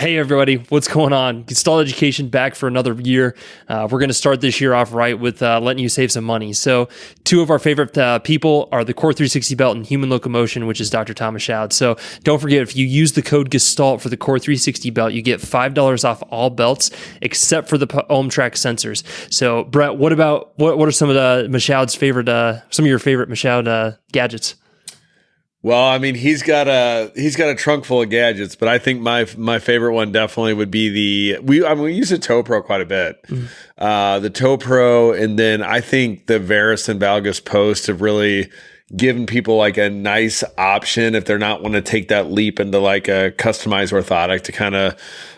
Hey everybody, what's going on? Gestalt Education back for another year. We're going to start this year off right with letting you save some money. So two of our favorite people are the Core 360 belt and Human Locomotion, which is Dr. Thomas Schaud. So don't forget, if you use the code Gestalt for the Core 360 belt, you get $5 off all belts except for the Ohm Track sensors. So Brett, what are some of the Schaud's favorite, some of your favorite Schaud gadgets? Well, I mean, he's got a trunk full of gadgets, but I think my favorite one definitely would be we use the Toe Pro quite a bit. The Toe Pro, and then I think the Varus and Valgus Post have really given people like a nice option if they're not want to take that leap into like a customized orthotic to kind of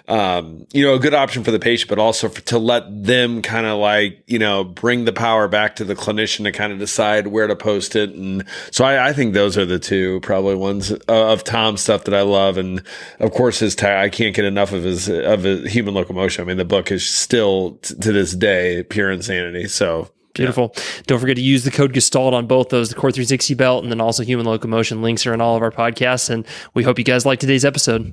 a good option for the patient, but also to let them kind of like, bring the power back to the clinician to kind of decide where to post it. And so I think those are the two probably ones of Tom's stuff that I love. And of course, I can't get enough of his Human Locomotion. I mean, the book is still to this day pure insanity. So beautiful. Yeah. Don't forget to use the code Gestalt on both those, the Core 360 belt and then also Human Locomotion. Links are in all of our podcasts. And we hope you guys like today's episode.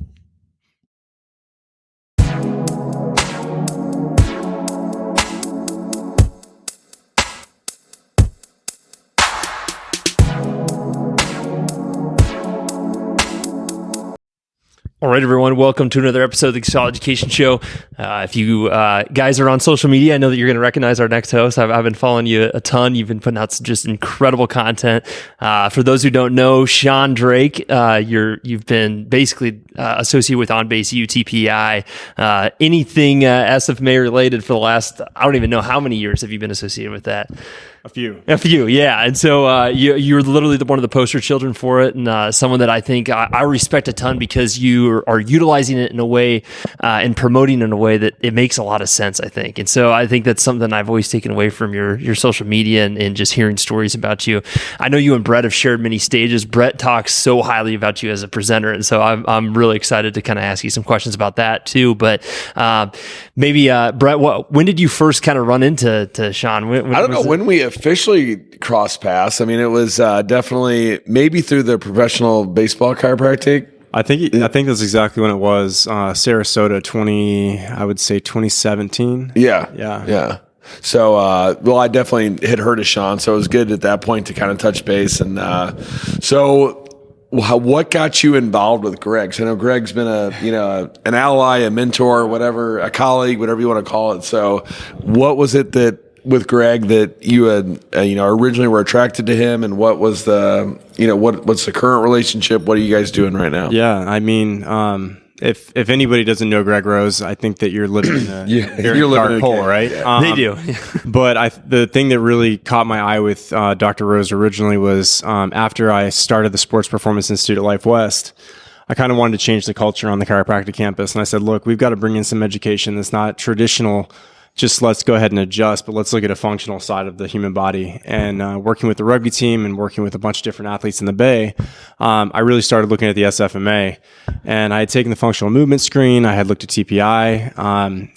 All right, everyone. Welcome to another episode of the Gestalt Education Show. If you guys are on social media, I know that you're going to recognize our next host. I've been following you a ton. You've been putting out some just incredible content. For those who don't know, Sean Drake, you've been basically associated with On-Base UTPI. Anything SFMA related for the last, I don't even know how many years have you been associated with that? A few, yeah. And so you're literally one of the poster children for it, and someone that I think I respect a ton because you are utilizing it in a way and promoting it in a way that it makes a lot of sense, I think. And so I think that's something I've always taken away from your social media and just hearing stories about you. I know you and Brett have shared many stages. Brett talks so highly about you as a presenter, and so I'm really excited to kind of ask you some questions about that too. But maybe Brett, when did you first kind of run into Sean? I don't know when we officially crossed paths. I mean, it was definitely maybe through the professional baseball chiropractic. I think that's exactly when it was. Sarasota, 2017. Yeah. So, I definitely had heard of Sean, so it was good at that point to kind of touch base. And what got you involved with Greg? So I know Greg's been an ally, a mentor, whatever, a colleague, whatever you want to call it. So, what was it that with Greg that you had, originally were attracted to him, and what was what's the current relationship? What are you guys doing right now? Yeah, I mean, if anybody doesn't know Greg Rose, I think that you're living in a very dark hole, right? Yeah. They do. But the thing that really caught my eye with Dr. Rose originally was after I started the Sports Performance Institute at Life West, I kind of wanted to change the culture on the chiropractic campus. And I said, look, we've got to bring in some education that's not traditional. Just let's go ahead and adjust, but let's look at a functional side of the human body. And working with the rugby team and working with a bunch of different athletes in the Bay, I really started looking at the SFMA. And I had taken the functional movement screen. I had looked at TPI.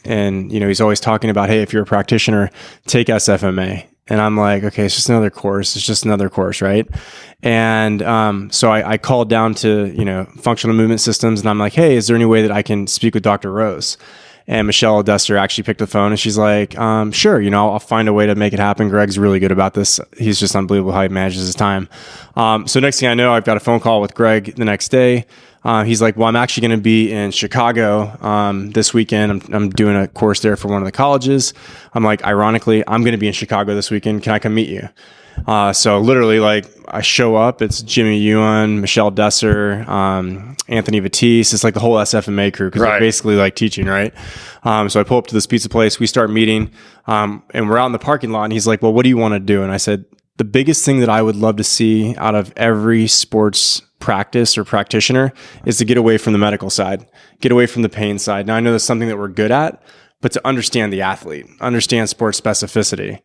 And he's always talking about, hey, if you're a practitioner, take SFMA. And I'm like, okay, it's just another course. It's just another course, right? And so I called down to, functional movement systems. And I'm like, hey, is there any way that I can speak with Dr. Rose? And Michelle Odester actually picked the phone and she's like, sure, I'll find a way to make it happen. Greg's really good about this. He's just unbelievable how he manages his time. So next thing I know, I've got a phone call with Greg the next day. He's like, well, I'm actually going to be in Chicago this weekend. I'm doing a course there for one of the colleges. I'm like, ironically, I'm going to be in Chicago this weekend. Can I come meet you? So literally, like, I show up, it's Jimmy Ewan, Michelle Desser, Anthony Batiste. It's like the whole SFMA crew because they're basically like teaching, right? So I pull up to this pizza place, we start meeting, and we're out in the parking lot, and he's like, well, what do you want to do? And I said, the biggest thing that I would love to see out of every sports practice or practitioner is to get away from the medical side, get away from the pain side. Now, I know that's something that we're good at, but to understand the athlete, understand sports specificity.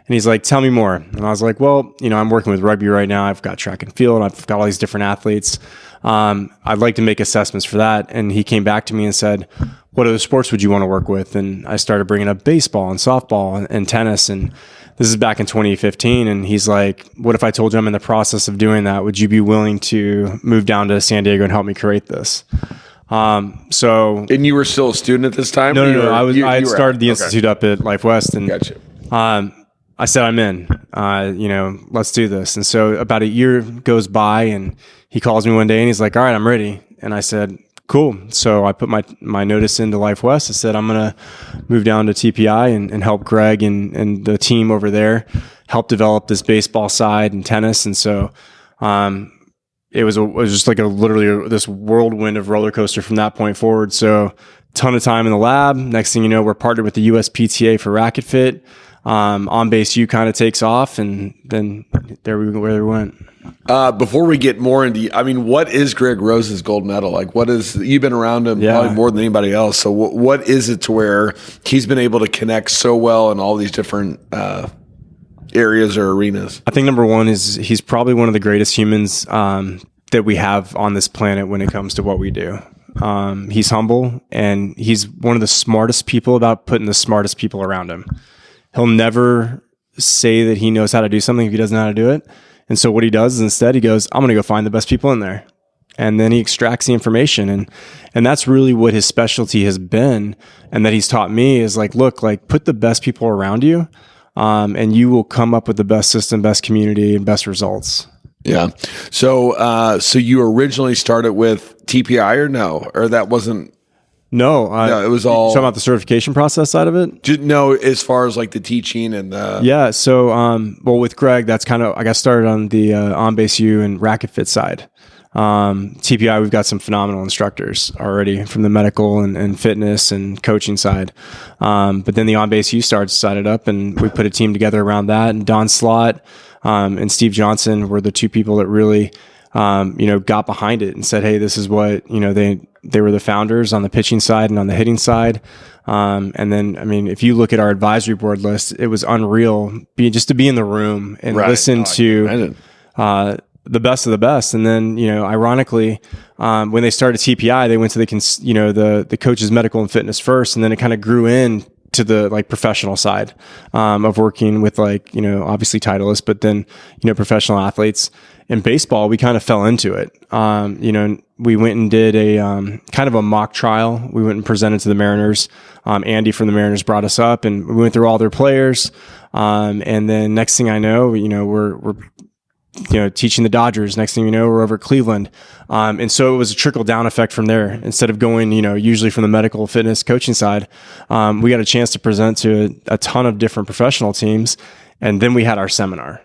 And he's like, tell me more. And I was like, well, I'm working with rugby right now. I've got track and field. I've got all these different athletes. I'd like to make assessments for that. And he came back to me and said, what other sports would you want to work with? And I started bringing up baseball and softball and tennis. And this is back in 2015. And he's like, what if I told you I'm in the process of doing that? Would you be willing to move down to San Diego and help me create this? And you were still a student at this time? No. I had started the institute up at Life West, and gotcha. I said, I'm in, let's do this. And so about a year goes by, and he calls me one day and he's like, all right, I'm ready. And I said, cool. So I put my notice into Life West. I said, I'm going to move down to TPI and help Greg and the team over there help develop this baseball side and tennis. And so, it was just like literally this whirlwind of roller coaster from that point forward. So ton of time in the lab. Next thing you know, we're partnered with the USPTA for Racket Fit. On base U kind of takes off, and then where we went. Before we get more into, what is Greg Rose's gold medal? Like, you've been around him probably more than anybody else. So what is it to where he's been able to connect so well in all these different areas or arenas? I think number one is he's probably one of the greatest humans that we have on this planet when it comes to what we do. He's humble, and he's one of the smartest people about putting the smartest people around him. He'll never say that he knows how to do something if he doesn't know how to do it. And so what he does is instead he goes, I'm going to go find the best people in there. And then he extracts the information. And that's really what his specialty has been. And that he's taught me is like, look, like put the best people around you, and you will come up with the best system, best community, and best results. Yeah. So you originally started with TPI or no? Or that wasn't... No, it was all talking about the certification process side of it. No, as far as like the teaching and yeah. So, with Greg, that's kind of I got started on the on base U and Racket Fit side. TPI, we've got some phenomenal instructors already from the medical and fitness and coaching side. But then the on base U started up, and we put a team together around that. And Don Slott and Steve Johnson were the two people that really got behind it and said, hey, this is what they were the founders on the pitching side and on the hitting side. And then, if you look at our advisory board list, it was unreal just to be in the room and listen to the best of the best. And then, ironically, when they started TPI, they went to the coach's medical and fitness first, and then it kind of grew in to the professional side of working with obviously Titleist, but then, professional athletes. In baseball, we kind of fell into it. We went and did a kind of a mock trial. We went and presented to the Mariners. Andy from the Mariners brought us up, and we went through all their players. And then next thing I know, we're teaching the Dodgers. Next thing you know, we're over at Cleveland. And so it was a trickle down effect from there. Instead of going, usually from the medical fitness coaching side, we got a chance to present to a ton of different professional teams. And then we had our seminar.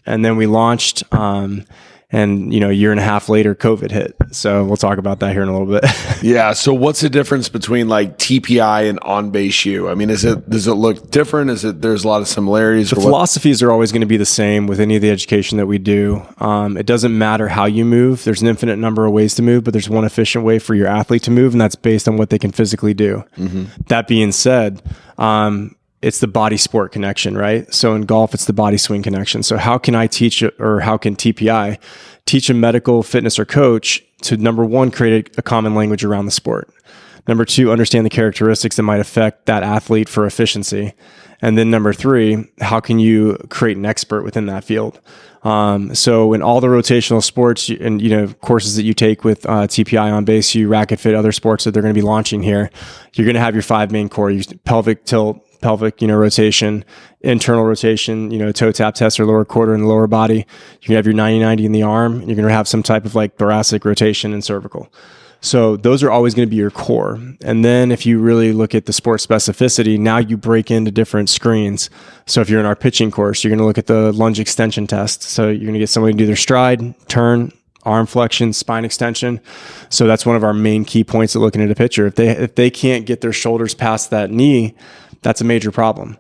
And then we launched, and a year and a half later, COVID hit. So we'll talk about that here in a little bit. Yeah. So what's the difference between like TPI and on base U? does it look different? There's a lot of similarities? The philosophies are always going to be the same with any of the education that we do. It doesn't matter how you move. There's an infinite number of ways to move, but there's one efficient way for your athlete to move, and that's based on what they can physically do. Mm-hmm. That being said, it's the body sport connection, right? So in golf, it's the body swing connection. So how can I teach, or how can TPI teach a medical fitness or coach to, number one, create a common language around the sport. Number two, understand the characteristics that might affect that athlete for efficiency. And then number three, how can you create an expert within that field? So in all the rotational sports and, courses that you take with TPI on base, you Racket Fit, other sports that they're going to be launching here, you're going to have your 5 main core, pelvic tilt, pelvic, rotation, internal rotation, toe tap test or lower quarter in the lower body. You can have your 90-90 in the arm. You're going to have some type of thoracic rotation and cervical. So those are always going to be your core. And then if you really look at the sport specificity, now you break into different screens. So if you're in our pitching course, you're going to look at the lunge extension test. So you're going to get somebody to do their stride, turn, arm flexion, spine extension. So that's one of our main key points at looking at a pitcher. If they can't get their shoulders past that knee, that's a major problem.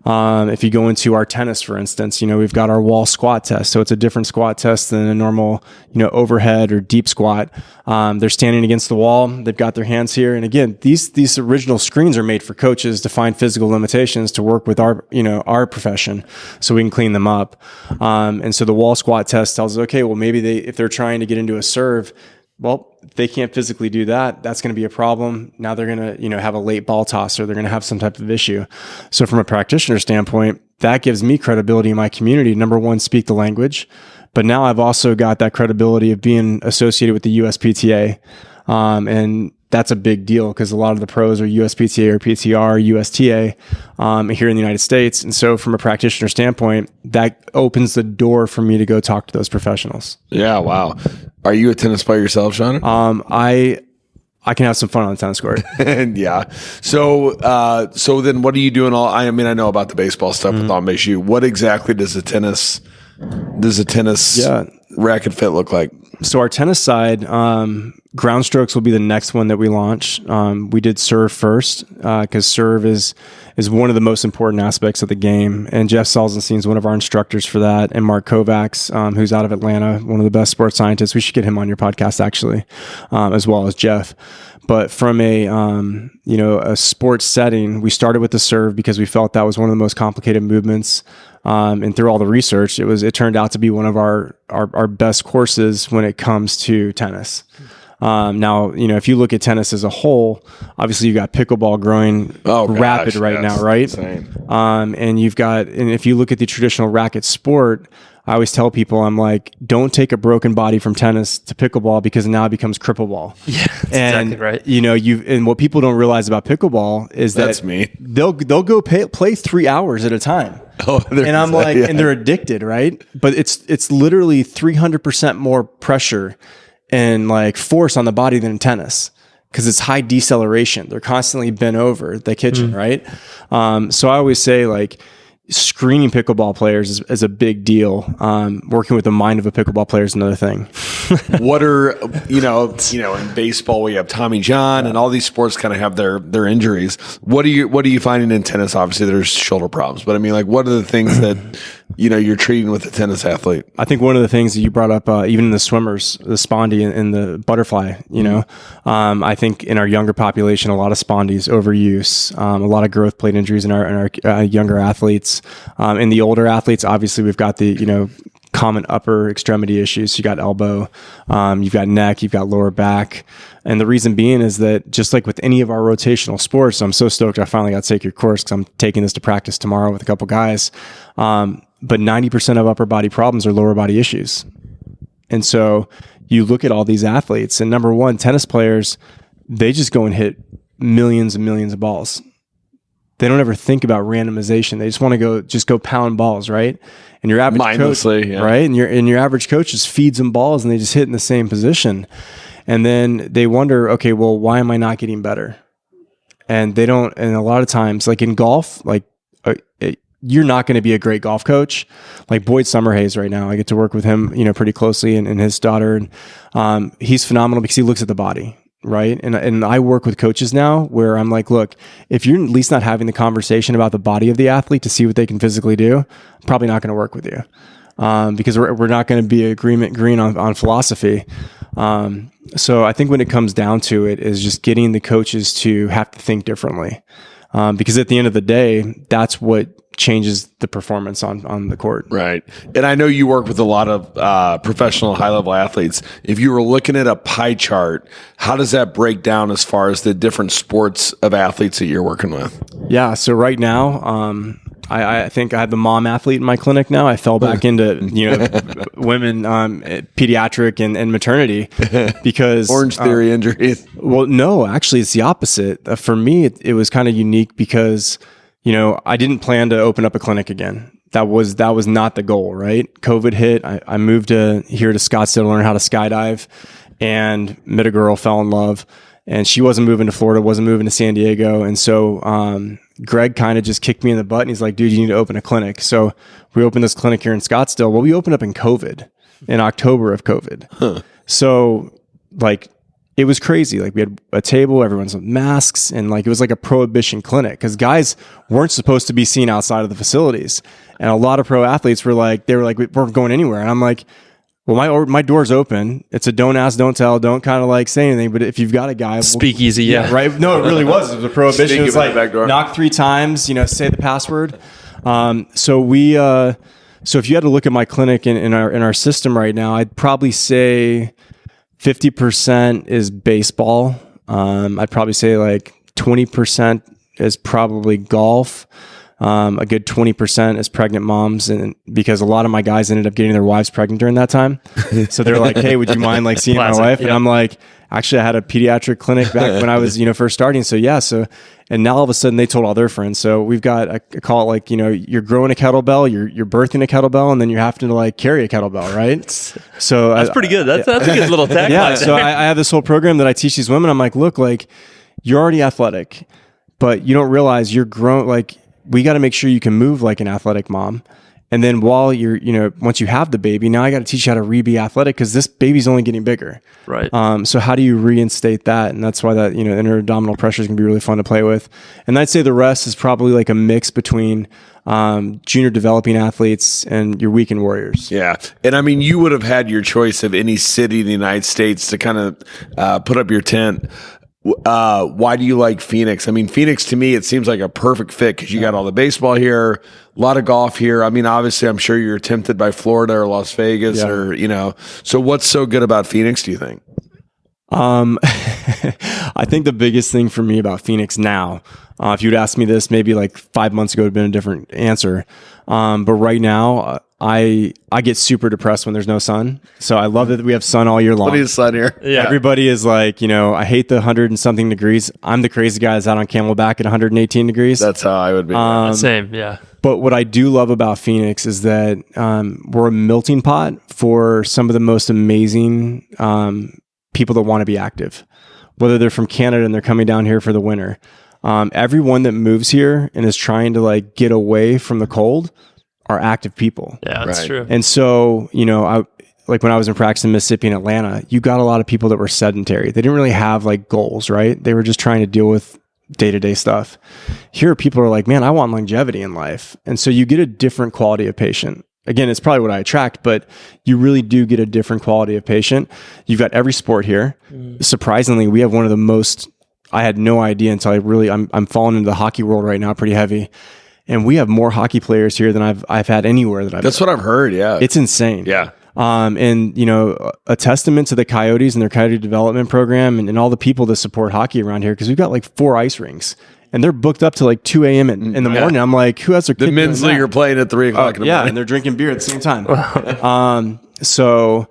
If you go into our tennis, for instance, we've got our wall squat test. So it's a different squat test than a normal, overhead or deep squat. They're standing against the wall. They've got their hands here. And again, these original screens are made for coaches to find physical limitations to work with our profession so we can clean them up. And so the wall squat test tells us, okay, well, maybe if they're trying to get into a serve, well, if they can't physically do that, that's going to be a problem. Now they're going to, have a late ball toss, or they're going to have some type of issue. So from a practitioner standpoint, that gives me credibility in my community. Number one, speak the language. But now I've also got that credibility of being associated with the USPTA. And that's a big deal because a lot of the pros are USPTA or PTR, USTA here in the United States. And so from a practitioner standpoint, that opens the door for me to go talk to those professionals. Yeah. Wow. Are you a tennis player yourself, Sean? I can have some fun on the tennis court. Yeah. So then what are you doing I know about the baseball stuff with on base U. What exactly does a tennis racket fit look like? So our tennis side, ground strokes will be the next one that we launch. We did serve first because serve is one of the most important aspects of the game. And Jeff Salzenstein is one of our instructors for that. And Mark Kovacs, who's out of Atlanta, one of the best sports scientists. We should get him on your podcast actually, as well as Jeff. But from a sports setting, we started with the serve because we felt that was one of the most complicated movements. And through all the research, it turned out to be one of our best courses when it comes to tennis. Now, if you look at tennis as a whole, obviously you got pickleball growing rapid right now, right? Insane. And if you look at the traditional racket sport, I always tell people, I'm like, don't take a broken body from tennis to pickleball because now it becomes cripple ball. Yeah, that's exactly right. And what people don't realize about pickleball is that's me. They'll go play 3 hours at a time. And I'm like, and they're addicted, right? But it's literally 300% more pressure and like force on the body than in tennis because it's high deceleration. They're constantly bent over the kitchen, right? So I always say like screening pickleball players is a big deal. Working with the mind of a pickleball player is another thing. What are, in baseball, we have Tommy John and all these sports kind of have their injuries. What are you finding in tennis? Obviously there's shoulder problems, but I mean, like, what are the things that, you're treating with a tennis athlete? I think one of the things that you brought up, even in the swimmers, the spondy and the butterfly, I think in our younger population, a lot of spondies, overuse, a lot of growth plate injuries in our younger athletes. In the older athletes, obviously we've got the, common upper extremity issues. You got elbow, you've got neck, you've got lower back. And the reason being is that just like with any of our rotational sports, I'm so stoked I finally got to take your course because I'm taking this to practice tomorrow with a couple guys. But 90% of upper body problems are lower body issues. And so you look at all these athletes, and number one, tennis players, they just go and hit millions and millions of balls. They don't ever think about randomization. They just want to go pound balls, right? And your average coach, right? And your average coach just feeds them balls and they just hit in the same position. And then they wonder, okay, well, why am I not getting better? And they don't. And a lot of times, like in golf, you're not going to be a great golf coach. Like Boyd Summerhays right now, I get to work with him, pretty closely, and his daughter, and he's phenomenal because he looks at the body. Right. And I work with coaches now where I'm like, look, if you're at least not having the conversation about the body of the athlete to see what they can physically do, I'm probably not going to work with you because we're not going to be green on philosophy. So I think when it comes down to it is just getting the coaches to have to think differently because at the end of the day, that's what changes the performance on the court. Right. And I know you work with a lot of professional high-level athletes. If you were looking at a pie chart, how does that break down as far as the different sports of athletes that you're working with? Yeah. So right now, I think I have the mom athlete in my clinic now. I fell back into, women, pediatric and maternity because Orange Theory injuries. Well, no, actually it's the opposite. For me, it was kind of unique because I didn't plan to open up a clinic again. That was not the goal, right? COVID hit. I moved here to Scottsdale to learn how to skydive and met a girl, fell in love, and she wasn't moving to Florida, wasn't moving to San Diego. And so Greg kind of just kicked me in the butt and he's like, dude, you need to open a clinic. So we opened this clinic here in Scottsdale. Well, we opened up in October of COVID. Huh. So it was crazy. Like we had a table, everyone's with masks, and it was like a prohibition clinic because guys weren't supposed to be seen outside of the facilities. And a lot of pro athletes were like, we weren't going anywhere. And I'm like, well, my door's open. It's a don't ask, don't tell, don't kind of say anything. But if you've got a guy, speakeasy, yeah, right? No, it really was. It was a prohibition. It was like knock 3 times, say the password. So if you had to look at my clinic in our system right now, I'd probably say 50% is baseball. I'd probably say 20% is probably golf. A good 20% is pregnant moms, and because a lot of my guys ended up getting their wives pregnant during that time. So they're like, hey, would you mind seeing my wife? Yeah. And I'm like, Actually, I had a pediatric clinic back when I was, first starting. So yeah. And now all of a sudden they told all their friends. So we've got, I call it like, you're growing a kettlebell, you're birthing a kettlebell, and then you're having to like carry a kettlebell, right? So that's pretty good. That's a good little tagline. Yeah. So I have this whole program that I teach these women. I'm like, look, like you're already athletic, but you don't realize you're grown. Like we got to make sure you can move like an athletic mom. And then while you're, once you have the baby, now I got to teach you how to be athletic because this baby's only getting bigger. Right. So how do you reinstate that? And that's why that, inner abdominal pressure is going to be really fun to play with. And I'd say the rest is probably like a mix between junior developing athletes and your weekend warriors. Yeah. And I mean, you would have had your choice of any city in the United States to kind of put up your tent. Why do you like Phoenix? I mean, Phoenix to me, it seems like a perfect fit because you got all the baseball here, a lot of golf here. I mean, obviously, I'm sure you're tempted by Florida or Las Vegas or, so what's so good about Phoenix, do you think? I think the biggest thing for me about Phoenix now, if you'd asked me this maybe like 5 months ago, it would have been a different answer. But right now, I get super depressed when there's no sun. So I love that we have sun all year long. Plenty of sun here. Yeah. Everybody is like, I hate the 100 and something degrees. I'm the crazy guy that's out on Camelback at 118 degrees. That's how I would be. Same. Yeah. But what I do love about Phoenix is that we're a melting pot for some of the most amazing people that want to be active, whether they're from Canada and they're coming down here for the winter. Everyone that moves here and is trying to like get away from the cold are active people. Yeah, that's true. And so, like when I was in practice in Mississippi and Atlanta, you got a lot of people that were sedentary. They didn't really have like goals, right? They were just trying to deal with day-to-day stuff. Here, people are like, man, I want longevity in life. And so you get a different quality of patient. Again, it's probably what I attract, but you really do get a different quality of patient. You've got every sport here. Surprisingly, we have one of the most, I had no idea until I'm falling into the hockey world right now pretty heavy. And we have more hockey players here than I've had anywhere that I've That's been. what I've heard. Yeah. It's insane. Yeah. And a testament to the Coyotes and their Coyote development program and all the people that support hockey around here. Cause we've got like 4 ice rinks and they're booked up to like 2 a.m. in the morning. I'm like, who has their The men's league are playing at 3 o'clock in the morning. And they're drinking beer at the same time. So,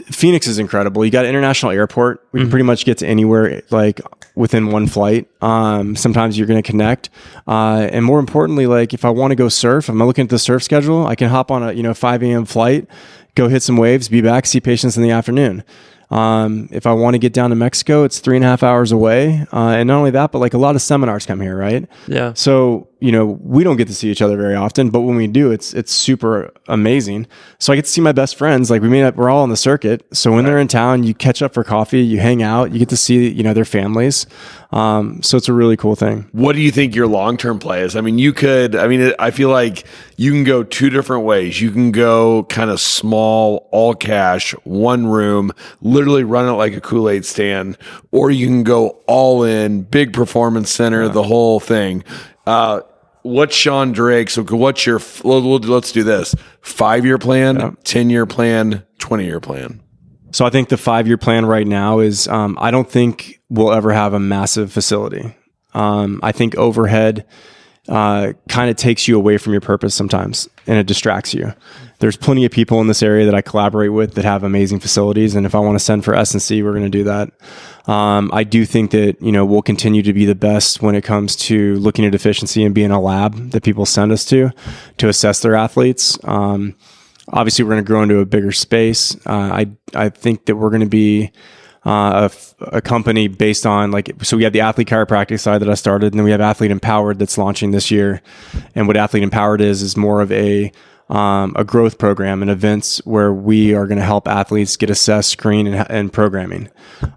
Phoenix is incredible. You got an international airport. We can pretty much get to anywhere like within one flight. Sometimes you're going to connect. And more importantly, like if I want to go surf, I'm looking at the surf schedule, I can hop on a 5 a.m. flight, go hit some waves, be back, see patients in the afternoon. If I want to get down to Mexico, it's 3.5 hours away. And not only that, but like a lot of seminars come here, right? Yeah. So, we don't get to see each other very often, but when we do, it's super amazing. So I get to see my best friends. Like we're all on the circuit. So when they're in town, you catch up for coffee, you hang out, you get to see, their families. So it's a really cool thing. What do you think your long-term play is? I mean, I feel like you can go 2 different ways. You can go kind of small, all cash, one room, literally run it like a Kool-Aid stand, or you can go all in, big performance center, the whole thing. What's Sean Drake? So what's let's do this. 5-year plan, 10-year plan, 20-year plan. So I think the 5-year plan right now is, I don't think we'll ever have a massive facility. I think overhead kind of takes you away from your purpose sometimes and it distracts you. There's plenty of people in this area that I collaborate with that have amazing facilities. And if I want to send for S&C, we're going to do that. I do think that, we'll continue to be the best when it comes to looking at efficiency and being a lab that people send us to assess their athletes. Obviously, we're going to grow into a bigger space. I think that we're going to be a company based on so we have the athlete chiropractic side that I started, and then we have Athlete Empowered that's launching this year. And what Athlete Empowered is more of a growth program and events where we are going to help athletes get assessed, screened, and programming.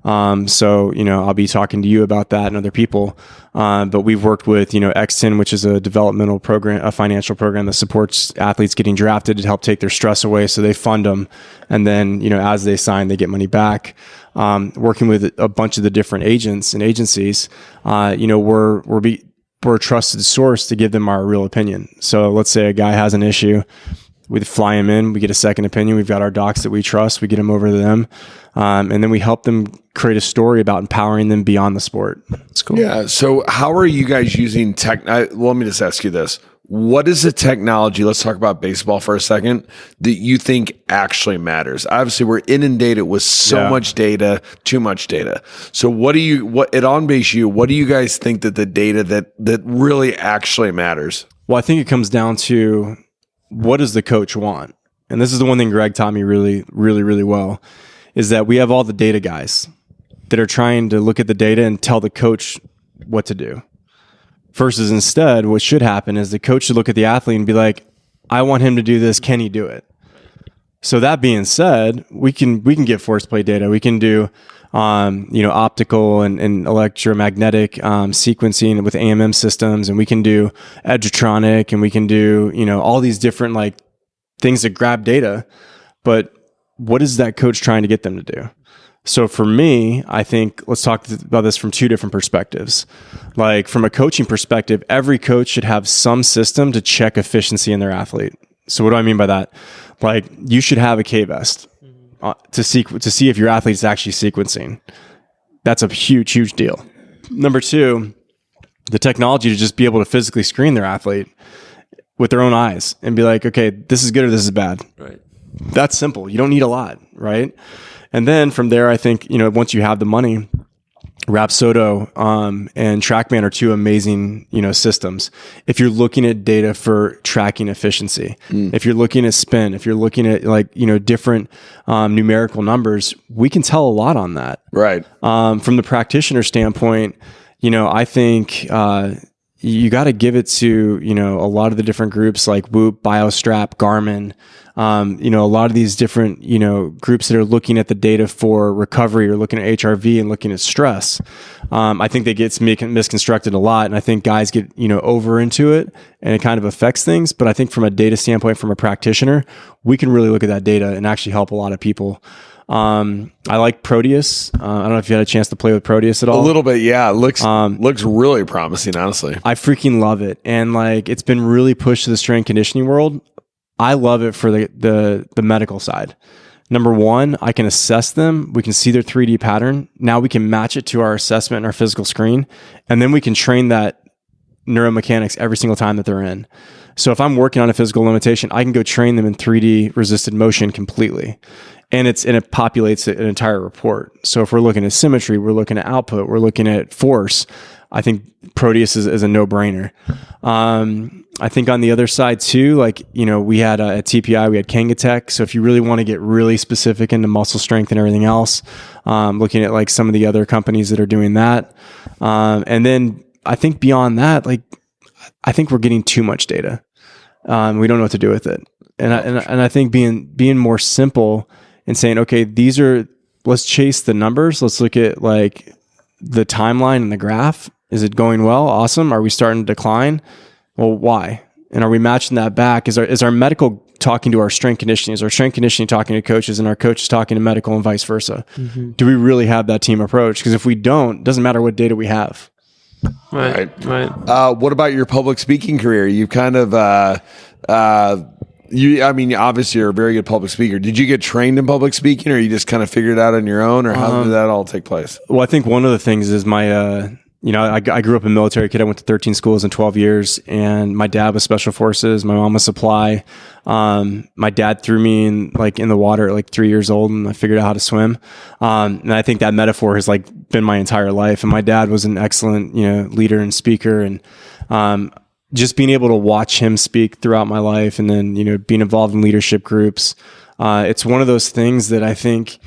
So, I'll be talking to you about that and other people. But we've worked with, X10, which is a developmental program, a financial program that supports athletes getting drafted to help take their stress away. So they fund them. And then, as they sign, they get money back. Working with a bunch of the different agents and agencies, we're a trusted source to give them our real opinion. So let's say a guy has an issue. We fly them in, we get a second opinion. We've got our docs that we trust. We get them over to them. And then we help them create a story about empowering them beyond the sport. It's cool. Yeah. So how are you guys using tech? Let me just ask you this. What is the technology, let's talk about baseball for a second, that you think actually matters? Obviously, we're inundated with so much data, too much data. So what at On Base U, what do you guys think that the data that really actually matters? Well, I think it comes down to, what does the coach want? And this is the one thing Greg taught me really, really, really well, is that we have all the data guys that are trying to look at the data and tell the coach what to do. Versus instead, what should happen is the coach should look at the athlete and be like, I want him to do this. Can he do it? So that being said, we can get force plate data. We can do, optical and electromagnetic sequencing with AMM systems, and we can do edgertronic, and we can do, all these different like things that grab data. But what is that coach trying to get them to do? So for me, I think let's talk about this from two different perspectives. Like from a coaching perspective, every coach should have some system to check efficiency in their athlete. So what do I mean by that? Like you should have a K-vest to see if your athlete is actually sequencing. That's a huge, huge deal. Number two, the technology to just be able to physically screen their athlete with their own eyes and be like, okay, this is good or this is bad. Right. That's simple. You don't need a lot, right? And then from there, I think, once you have the money, Rapsodo and TrackMan are two amazing, systems. If you're looking at data for tracking efficiency, if you're looking at spin, if you're looking at different numerical numbers, we can tell a lot on that. Right. From the practitioner standpoint, I think you got to give it to, a lot of the different groups like Whoop, BioStrap, Garmin, a lot of these different, groups that are looking at the data for recovery or looking at HRV and looking at stress. I think they get misconstructed a lot. And I think guys get, over into it and it kind of affects things. But I think from a data standpoint, from a practitioner, we can really look at that data and actually help a lot of people. I like Proteus. I don't know if you had a chance to play with Proteus at all. A little bit, yeah. It looks really promising, honestly. I freaking love it. And it's been really pushed to the strength conditioning world. I love it for the medical side. Number one, I can assess them. We can see their 3D pattern. Now we can match it to our assessment and our physical screen. And then we can train that neuromechanics every single time that they're in. So if I'm working on a physical limitation, I can go train them in 3D resisted motion completely. And it populates an entire report. So if we're looking at symmetry, we're looking at output, we're looking at force, I think Proteus is a no-brainer. I think on the other side too, we had at TPI, we had Kangatech. So if you really want to get really specific into muscle strength and everything else, looking at some of the other companies that are doing that. And then I think beyond that, I think we're getting too much data. We don't know what to do with it. And I think being more simple and saying, okay, let's chase the numbers. Let's look at the timeline and the graph. Is it going well? Awesome. Are we starting to decline? Well, why? And are we matching that back? Is our medical talking to our strength conditioning? Is our strength conditioning talking to coaches and our coaches talking to medical and vice versa? Mm-hmm. Do we really have that team approach? Because if we don't, it doesn't matter what data we have. Right. What about your public speaking career? You kind of, obviously you're a very good public speaker. Did you get trained in public speaking, or you just kind of figured it out on your own, or how did that all take place? Well, I think one of the things is I grew up a military kid. I went to 13 schools in 12 years, and my dad was special forces. My mom was supply. My dad threw me in the water at 3 years old, and I figured out how to swim. And I think that metaphor has been my entire life. And my dad was an excellent, leader and speaker, and just being able to watch him speak throughout my life, and then, being involved in leadership groups. It's one of those things that I think,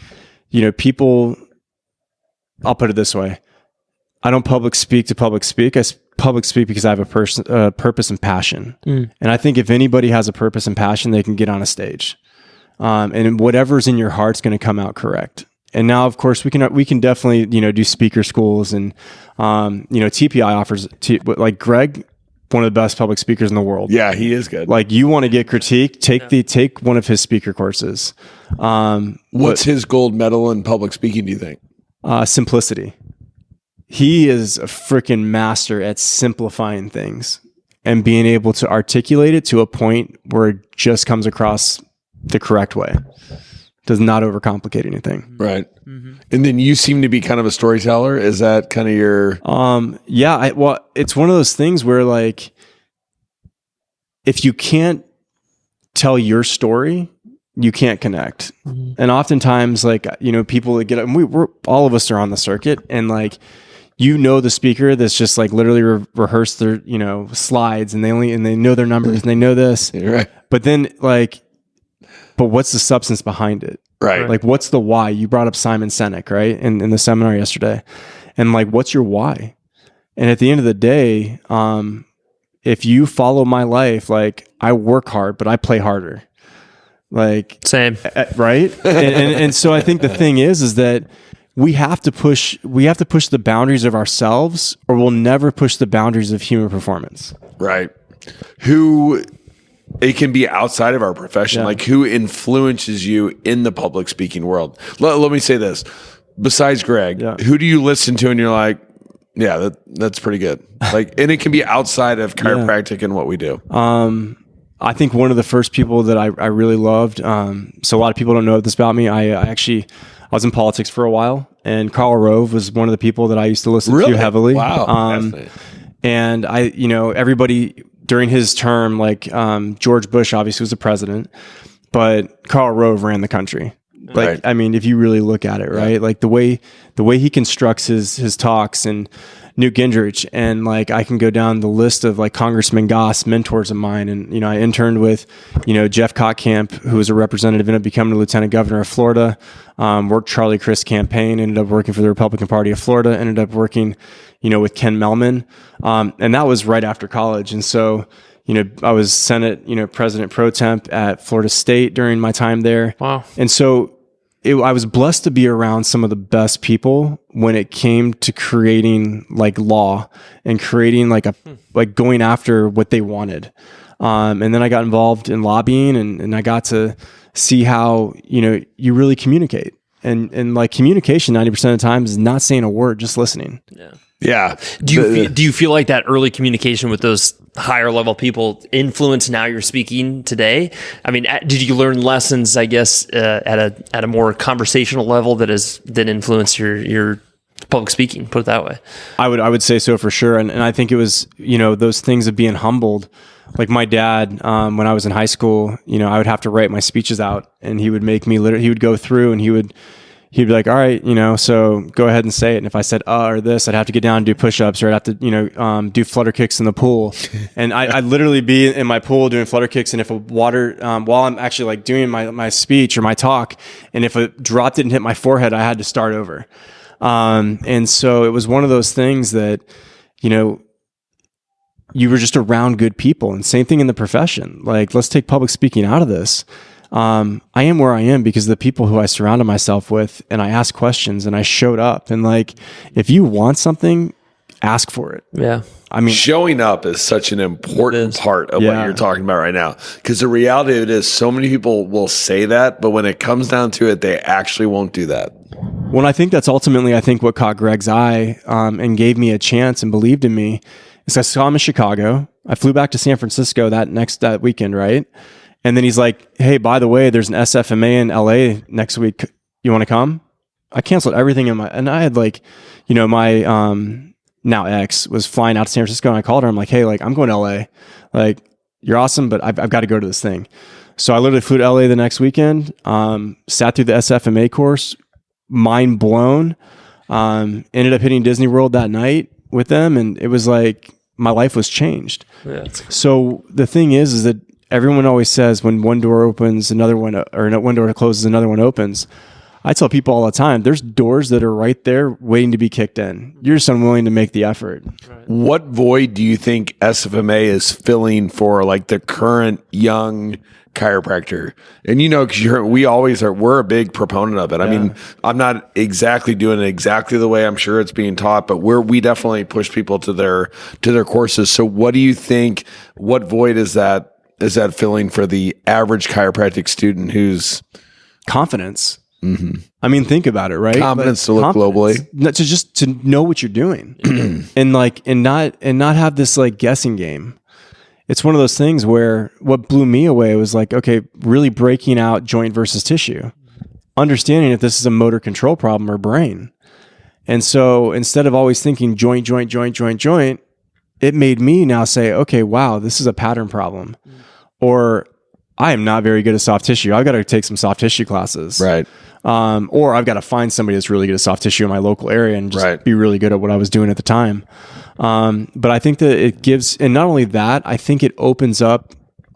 people, I'll put it this way. I don't public speak to public speak. I public speak because I have a purpose and passion. And I think if anybody has a purpose and passion, they can get on a stage. And whatever's in your heart's going to come out correct. And now, of course, we can definitely, do speaker schools, and, TPI offers Greg, one of the best public speakers in the world. Yeah, he is good. You want to get critiqued, take one of his speaker courses. What's his gold medal in public speaking, do you think? Simplicity. He is a freaking master at simplifying things. and being able to articulate it to a point where it just comes across the correct way. Does not overcomplicate anything. Right. And then you seem to be kind of a storyteller. Is that kind of your... Yeah. Well, it's one of those things where like, if you can't tell your story, you can't connect. And oftentimes like, people that get up, and we're all of us are on the circuit, and like, the speaker that's just like literally rehearsed their, slides, and they know their numbers and they know this. Right. But then like, but what's the substance behind it? Right. Like, what's the why? You brought up Simon Sinek, right? In the seminar yesterday. And like, what's your why? And at the end of the day, if you follow my life, like, I work hard, but I play harder. Like, same. Right. And so I think the thing is that we have to push the boundaries of ourselves, or we'll never push the boundaries of human performance. Right. It can be outside of our profession. Yeah. Like, who influences you in the public speaking world? Let me say this. Besides Greg, who do you listen to and you're like, yeah, that's pretty good. Like, and it can be outside of chiropractic and what we do. I think one of the first people that I really loved, so a lot of people don't know this about me. I was in politics for a while, and Karl Rove was one of the people that I used to listen to heavily. Wow. And everybody during his term, like George Bush obviously was the president, but Karl Rove ran the country. Like, right. I mean, if you really look at it, right? Like the way he constructs his talks, and Newt Gingrich, and like I can go down the list of like Congressman Goss, mentors of mine. And, I interned with, Jeff Kottkamp, who was a representative, ended up becoming a lieutenant governor of Florida, worked Charlie Crist's campaign, ended up working for the Republican Party of Florida, ended up working, with Ken Melman. And that was right after college. And so, I was Senate, President pro temp at Florida State during my time there. Wow. And so I was blessed to be around some of the best people when it came to creating like law and creating like going after what they wanted. And then I got involved in lobbying, and I got to see how, you really communicate, and like communication 90% of the time is not saying a word, just listening. Yeah. Yeah. Do you feel like that early communication with those higher level people influence now you're speaking today? I mean, did you learn lessons, I guess, at a more conversational level that influenced your public speaking? Put it that way. I would say so for sure. And I think it was, those things of being humbled. Like my dad, when I was in high school, I would have to write my speeches out, and he would make me he would go through, and he'd be like, all right, so go ahead and say it. And if I said, or this, I'd have to get down and do push-ups, or I'd have to, do flutter kicks in the pool. And I'd literally be in my pool doing flutter kicks. And if a water, while I'm actually like doing my speech or my talk, and if a drop didn't hit my forehead, I had to start over. And so it was one of those things that, you were just around good people, and same thing in the profession. Like, let's take public speaking out of this. I am where I am because of the people who I surrounded myself with, and I asked questions, and I showed up. And like, if you want something, ask for it. Yeah. I mean, showing up is such an important part of what you're talking about right now. Because the reality of it is, so many people will say that, but when it comes down to it, they actually won't do that. Well, I think that's ultimately, what caught Greg's eye, and gave me a chance and believed in me. Is I saw him in Chicago. I flew back to San Francisco that weekend, right? And then he's like, hey, by the way, there's an SFMA in LA next week. You want to come? I canceled everything and I had like, my now ex was flying out to San Francisco, and I called her. I'm like, hey, like, I'm going to LA. Like, you're awesome, but I've got to go to this thing. So I literally flew to LA the next weekend, sat through the SFMA course, mind blown, ended up hitting Disney World that night with them. And it was like, my life was changed. Yeah. So the thing is that everyone always says when one door opens, another one, or one door closes, another one opens. I tell people all the time, there's doors that are right there waiting to be kicked in. You're just unwilling to make the effort. Right. What void do you think SFMA is filling for like the current young chiropractor? And because we're a big proponent of it. Yeah. I mean, I'm not exactly doing it exactly the way I'm sure it's being taught, but we definitely push people to their courses. So what do you think, what void is that filling for the average chiropractic student who's confidence? Mm-hmm. I mean, think about it, right? Confidence to look globally, to know what you're doing, and not have this like guessing game. it's one of those things where what blew me away was like, okay, really breaking out joint versus tissue, understanding if this is a motor control problem or brain. And so instead of always thinking joint, it made me now say, okay, wow, this is a pattern problem. Or I am not very good at soft tissue. I've got to take some soft tissue classes. Right. Or I've got to find somebody that's really good at soft tissue in my local area and just be really good at what I was doing at the time. But I think that it gives, and not only that, I think it opens up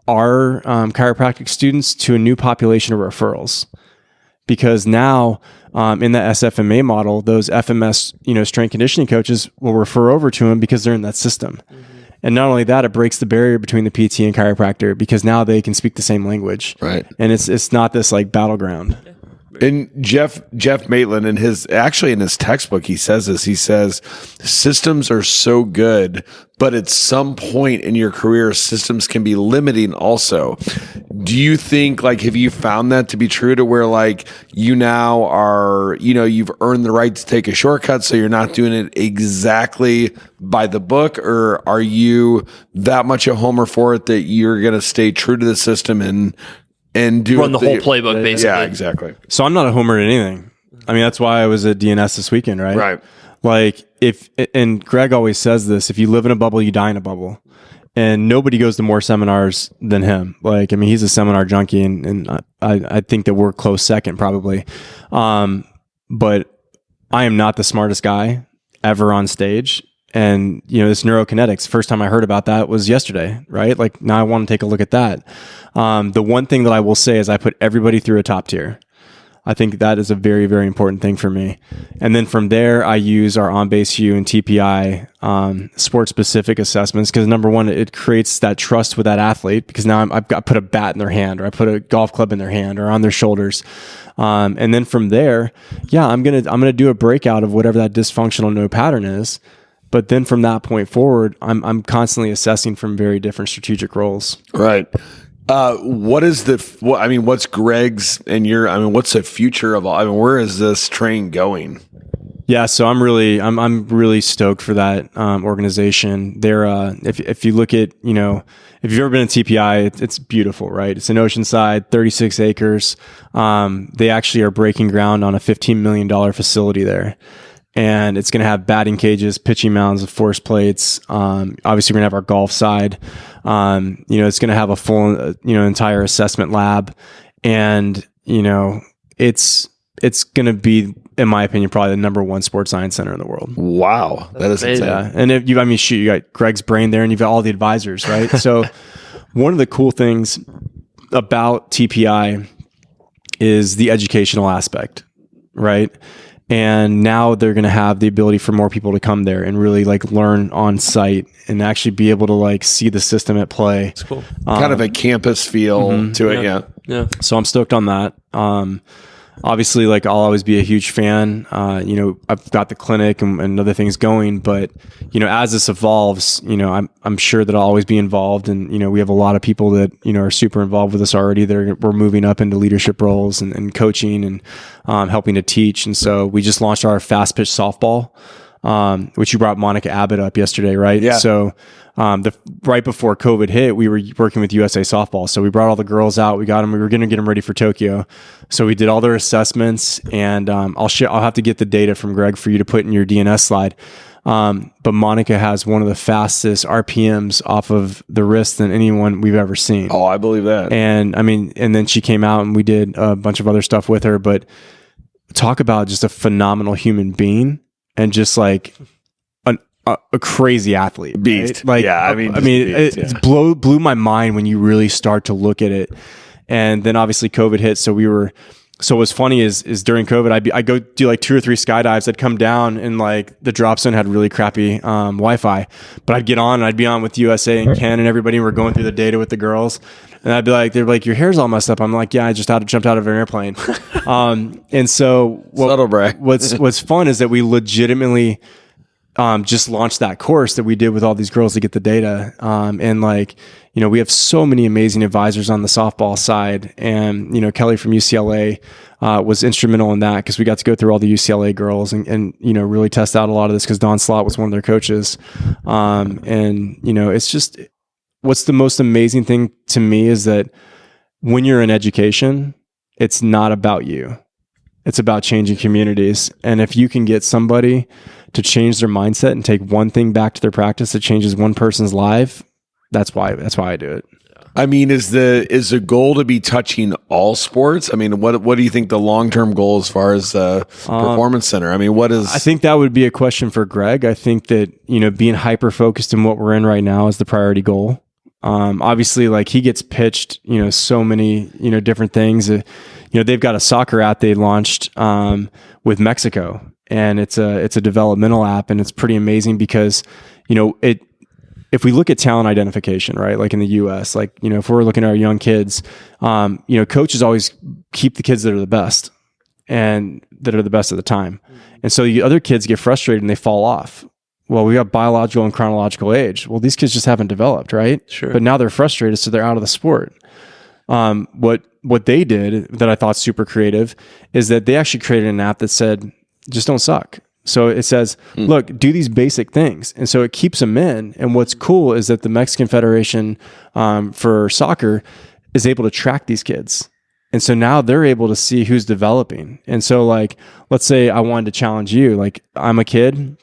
our chiropractic students to a new population of referrals. Because now in the SFMA model, those FMS, strength conditioning coaches will refer over to them because they're in that system. Mm-hmm. And not only that, it breaks the barrier between the PT and chiropractor because now they can speak the same language. Right. And it's not this like battleground. And Jeff Maitland in his textbook, he says this. He says systems are so good, but at some point in your career, systems can be limiting also. Do you think, have you found that to be true to where you now are, you've earned the right to take a shortcut, so you're not doing it exactly by the book, or are you that much a homer for it that you're going to stay true to the system and do run the whole playbook, basically? Yeah, exactly. So I'm not a homer at anything. I mean, that's why I was at DNS this weekend, right? Right. And Greg always says this, if you live in a bubble, you die in a bubble. And nobody goes to more seminars than him. He's a seminar junkie, and I think that we're close second probably. But I am not the smartest guy ever on stage. And, this neurokinetics, first time I heard about that was yesterday, right? Now I want to take a look at that. The one thing that I will say is I put everybody through a top tier. I think that is a very, very important thing for me. And then from there, I use our on-base U and TPI sport-specific assessments because number one, it creates that trust with that athlete because now I've got put a bat in their hand or I put a golf club in their hand or on their shoulders. And then from there, I'm gonna do a breakout of whatever that dysfunctional no pattern is. But then from that point forward, I'm constantly assessing from very different strategic roles. Right. What's Greg's and what's the future of all? where is this train going? Yeah, so I'm really stoked for that organization. They're if you look at, if you've ever been to TPI, it's beautiful, right? It's in Oceanside, 36 acres. They actually are breaking ground on a $15 million facility there. And it's going to have batting cages, pitching mounds, force plates. Obviously, we're going to have our golf side. It's going to have a full, entire assessment lab, and it's going to be, in my opinion, probably the number one sports science center in the world. Wow, that is insane. Yeah, and you got Greg's brain there, and you've got all the advisors, right? So, one of the cool things about TPI is the educational aspect, right? And now they're going to have the ability for more people to come there and really learn on site and actually be able to see the system at play. It's cool. Kind of a campus feel to it. Yeah. So I'm stoked on that. Obviously, I'll always be a huge fan. I've got the clinic and other things going, but as this evolves, I'm sure that I'll always be involved. And we have a lot of people that are super involved with us already. We're moving up into leadership roles and coaching and helping to teach. And so we just launched our fast pitch softball, which you brought Monica Abbott up yesterday, right? Yeah. So right before COVID hit, we were working with USA Softball. So we brought all the girls out. We got them. We were going to get them ready for Tokyo. So we did all their assessments, and I'll have to get the data from Greg for you to put in your DNS slide. But Monica has one of the fastest RPMs off of the wrist than anyone we've ever seen. Oh, I believe that. And and then she came out and we did a bunch of other stuff with her. But talk about just a phenomenal human being and just a crazy athlete, beast. Right? Beast, it blew my mind when you really start to look at it. And then obviously COVID hit, so what's funny is during COVID, I go do 2 or 3 skydives. I'd come down and the drop zone had really crappy Wi-Fi, but I'd get on and I'd be on with USA and Ken and everybody. And we're going through the data with the girls, and I'd be they're your hair's all messed up. I'm yeah, I just jumped out of an airplane. And so subtle brag. What's fun is that we legitimately just launched that course that we did with all these girls to get the data. And we have so many amazing advisors on the softball side. And, Kelly from UCLA was instrumental in that because we got to go through all the UCLA girls and really test out a lot of this because Don Slott was one of their coaches. It's just, what's the most amazing thing to me is that when you're in education, it's not about you. It's about changing communities. And if you can get somebody to change their mindset and take one thing back to their practice that changes one person's life, that's why I do it. I mean, is the goal to be touching all sports? I mean, what do you think the long-term goal as far as performance center? I mean, what is? I think that would be a question for Greg. I think that, being hyper-focused in what we're in right now is the priority goal. Obviously, like, he gets pitched, so many, different things. They've got a soccer app they launched with Mexico, and it's a developmental app, and it's pretty amazing because, if we look at talent identification, right, like in the US, like, if we're looking at our young kids, coaches always keep the kids that are the best and that are the best at the time. And so the other kids get frustrated and they fall off. Well, we got biological and chronological age. Well, these kids just haven't developed, right? Sure. But now they're frustrated, so they're out of the sport. What they did that I thought super creative is that they actually created an app that said, just don't suck. So it says, look, do these basic things. And so it keeps them in. And what's cool is that the Mexican Federation for soccer is able to track these kids. And so now they're able to see who's developing. And so, like, let's say I wanted to challenge you. Like, I'm a kid.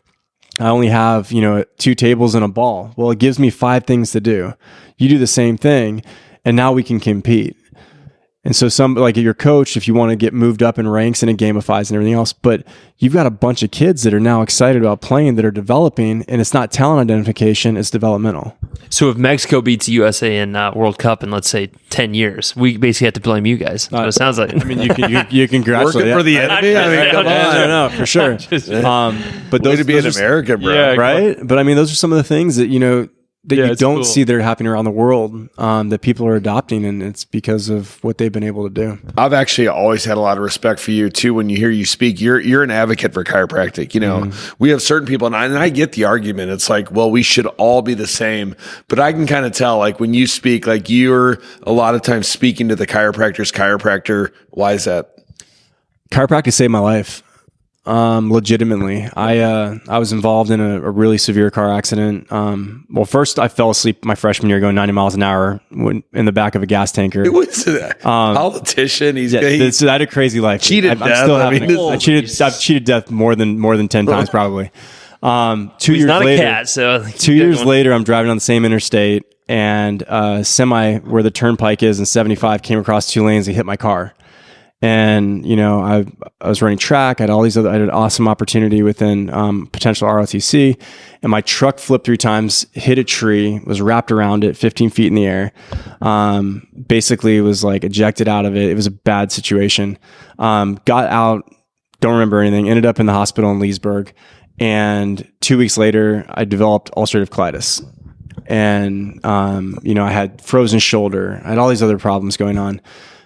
I only have, 2 tables and a ball. Well, it gives me 5 things to do. You do the same thing, and now we can compete. And so like your coach, if you want to get moved up in ranks and it gamifies and everything else, but you've got a bunch of kids that are now excited about playing, that are developing, and it's not talent identification, it's developmental. So if Mexico beats USA in World Cup in, let's say, 10 years, we basically have to blame you guys. That's what it sounds like. I mean, you congratulate working for the enemy. I mean, come on. No, for sure. But those to be an American, bro. Yeah, right? But I mean, those are some of the things that, that you don't cool. see that are happening around the world, that people are adopting, and it's because of what they've been able to do. I've actually always had a lot of respect for you too. When you hear you speak, you're an advocate for chiropractic. We have certain people, and I get the argument. It's like, well, we should all be the same. But I can kind of tell, like, when you speak, like, you're a lot of times speaking to the chiropractor's chiropractor. Why is that? Chiropractic saved my life. Legitimately, I was involved in a really severe car accident. Well, first I fell asleep my freshman year going 90 miles an hour in the back of a gas tanker. Who was that? Politician. I had a crazy life. Cheated death. I've cheated death more than 10 times probably. 2 years not later, a cat, so 2 years later, I'm driving on the same interstate, and semi where the turnpike is in 75 came across 2 lanes and hit my car. And, I was running track. I had an awesome opportunity within potential ROTC, and my truck flipped 3 times, hit a tree, was wrapped around it 15 feet in the air. Basically was like ejected out of it. It was a bad situation. Got out, don't remember anything, ended up in the hospital in Leesburg. And 2 weeks later, I developed ulcerative colitis. And, I had frozen shoulder. I had all these other problems going on.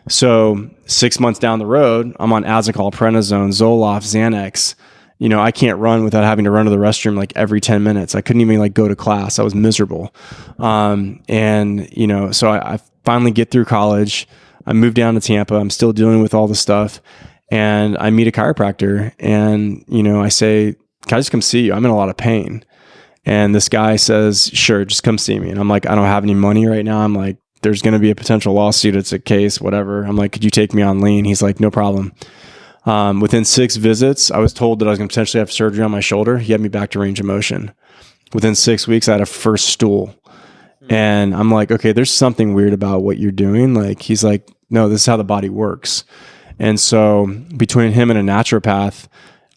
So 6 months down the road, I'm on Azicol, Prednisone, Zoloft, Xanax. I can't run without having to run to the restroom like every 10 minutes. I couldn't even like go to class. I was miserable. So I finally get through college. I moved down to Tampa. I'm still dealing with all the stuff. And I meet a chiropractor, and, I say, can I just come see you? I'm in a lot of pain. And this guy says, sure, just come see me. And I'm like, I don't have any money right now. I'm like, there's going to be a potential lawsuit. It's a case, whatever. I'm like, could you take me on lean? He's like, no problem. Within 6 visits, I was told that I was going to potentially have surgery on my shoulder. He had me back to range of motion. Within 6 weeks, I had a first stool. And I'm like, okay, there's something weird about what you're doing. Like, he's like, no, this is how the body works. And so between him and a naturopath,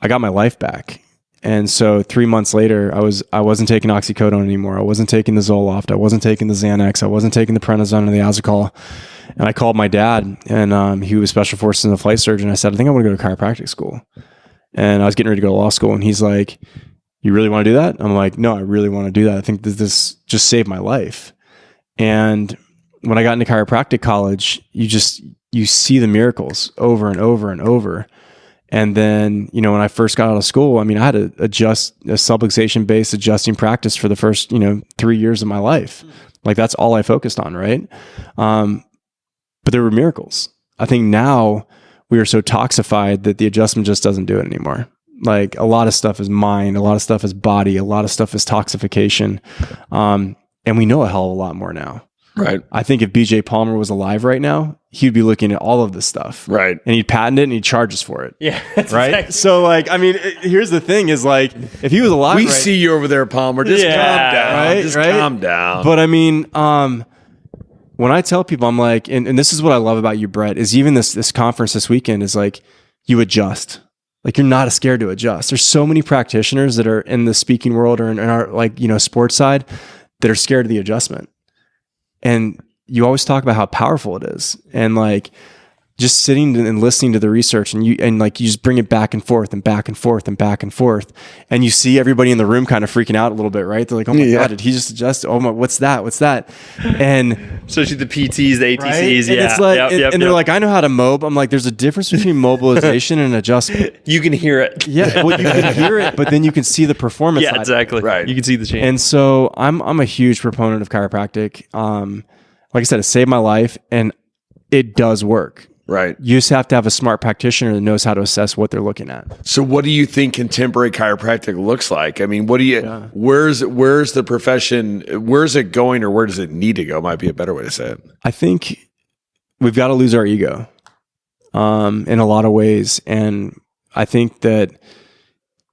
I got my life back. And so 3 months later, I wasn't taking oxycodone anymore. I wasn't taking the Zoloft. I wasn't taking the Xanax. I wasn't taking the Prednisone or the Azicol. And I called my dad, and he was special forces and a flight surgeon. I said, I think I want to go to chiropractic school. And I was getting ready to go to law school. And he's like, you really want to do that? I'm like, no, I really want to do that. I think this just saved my life. And when I got into chiropractic college, you see the miracles over and over and over. And then, when I first got out of school, I mean, I had to adjust a subluxation-based adjusting practice for the first, 3 years of my life. Like, that's all I focused on, right? But there were miracles. I think now we are so toxified that the adjustment just doesn't do it anymore. Like, a lot of stuff is mind, a lot of stuff is body, a lot of stuff is toxification. And we know a hell of a lot more now. Right. I think if BJ Palmer was alive right now, he'd be looking at all of this stuff. Right. And he'd patent it and he'd charge us for it. Yeah. Right. Exactly. So like, I mean, here's the thing is like, if he was alive, We see you over there, Palmer. Just calm down. Right, Just right? calm down. But I mean, when I tell people, I'm like, and this is what I love about you, Brett, is even this conference this weekend is like, you adjust. Like, you're not scared to adjust. There's so many practitioners that are in the speaking world or in our, like, you know, sports side that are scared of the adjustment. And you always talk about how powerful it is. And like, just sitting and listening to the research and you just bring it back and forth and back and forth and back and forth. And you see everybody in the room kind of freaking out a little bit, right? They're like, oh my God, did he just adjust? Oh my, what's that? What's that? And especially the PTs, the ATCs. right? Yeah. And it's like, they're like, I know how to mob. I'm like, there's a difference between mobilization and adjustment. You can hear it. Yeah. Well, you can hear it, but then you can see the performance. Yeah, exactly. Right. You can see the change. And so I'm a huge proponent of chiropractic. Like I said, it saved my life and it does work. Right. You just have to have a smart practitioner that knows how to assess what they're looking at. So what do you think contemporary chiropractic looks like? I mean, what do you, where's the profession, where's it going or where does it need to go might be a better way to say it. I think we've got to lose our ego in a lot of ways. And I think that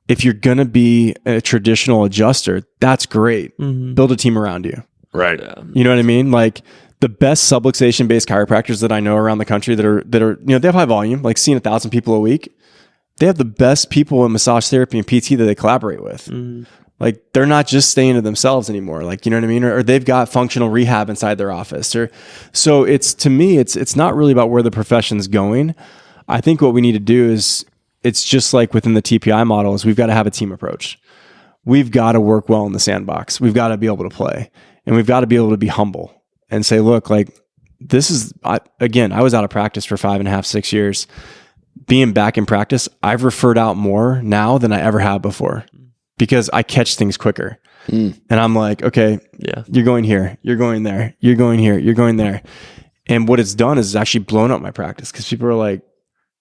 if you're going to be a traditional adjuster, that's great. Mm-hmm. Build a team around you. Right. You know what I mean? Like, the best subluxation based chiropractors that I know around the country that are, you know, they have high volume, like seeing 1,000 people a week. They have the best people in massage therapy and PT that they collaborate with. Mm-hmm. Like, they're not just staying to themselves anymore. Like, you know what I mean? Or they've got functional rehab inside their office. So it's, to me, it's not really about where the profession's going. I think what we need to do is, it's just like within the TPI model, is we've got to have a team approach. We've got to work well in the sandbox. We've got to be able to play, and we've got to be able to be humble and say, look, like, this is, I was out of practice for 5.5, 6 years. Being back in practice, I've referred out more now than I ever have before because I catch things quicker. And I'm like, okay, you're going here, you're going there, you're going here, you're going there. And what it's done is it's actually blown up my practice because people are like,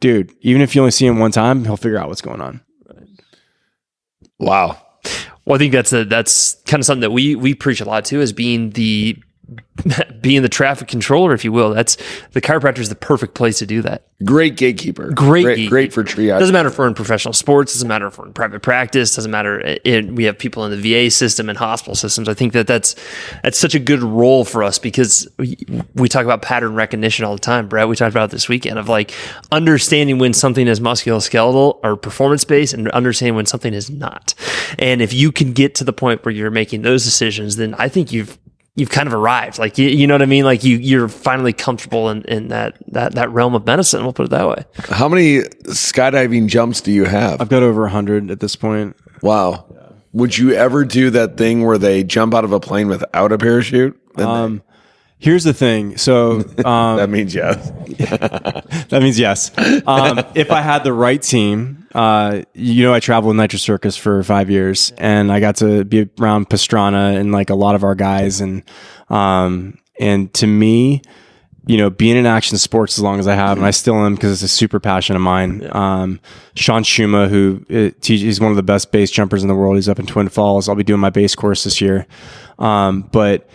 dude, even if you only see him one time, he'll figure out what's going on. Wow. Well, I think that's kind of something that we preach a lot too, is being the traffic controller, if you will. That's the chiropractor is the perfect place to do that. Great gatekeeper. Great for triage. Doesn't matter if we're in professional sports. Doesn't matter if we're in private practice. Doesn't matter. We have people in the VA system and hospital systems. I think that's such a good role for us because we talk about pattern recognition all the time, Brett. We talked about it this weekend of like understanding when something is musculoskeletal or performance based and understanding when something is not. And if you can get to the point where you're making those decisions, then I think you've kind of arrived. Like, you know what I mean? Like you're finally comfortable in that realm of medicine. We'll put it that way. How many skydiving jumps do you have? I've got over 100 at this point. Wow. Yeah. Would you ever do that thing where they jump out of a plane without a parachute? Here's the thing. So that means yes. That means yes. If I had the right team, I traveled with Nitro Circus for 5 years, and I got to be around Pastrana and like a lot of our guys, and to me, being in action sports as long as I have, and I still am because it's a super passion of mine. Yeah. Sean Schuma, he's one of the best base jumpers in the world. He's up in Twin Falls. I'll be doing my base course this year, but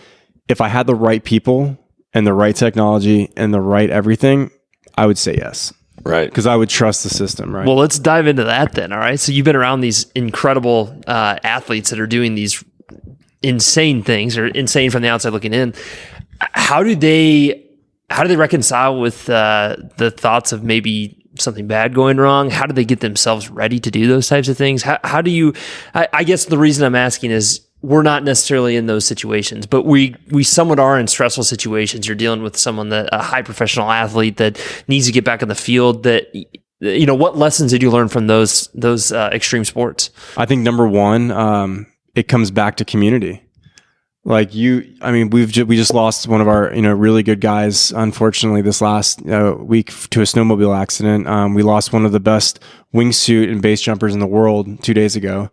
if I had the right people and the right technology and the right everything, I would say yes. Right. Because I would trust the system, right? Well, let's dive into that then, all right? So you've been around these incredible athletes that are doing these insane things, or insane from the outside looking in. How do they reconcile with the thoughts of maybe something bad going wrong? How do they get themselves ready to do those types of things? How do you... I guess the reason I'm asking is, we're not necessarily in those situations, but we somewhat are in stressful situations. You're dealing with someone a high professional athlete that needs to get back in the field. That, what lessons did you learn from those extreme sports? I think number one, it comes back to community. Like we just lost one of our, really good guys, unfortunately, this last week to a snowmobile accident. We lost one of the best wingsuit and base jumpers in the world 2 days ago.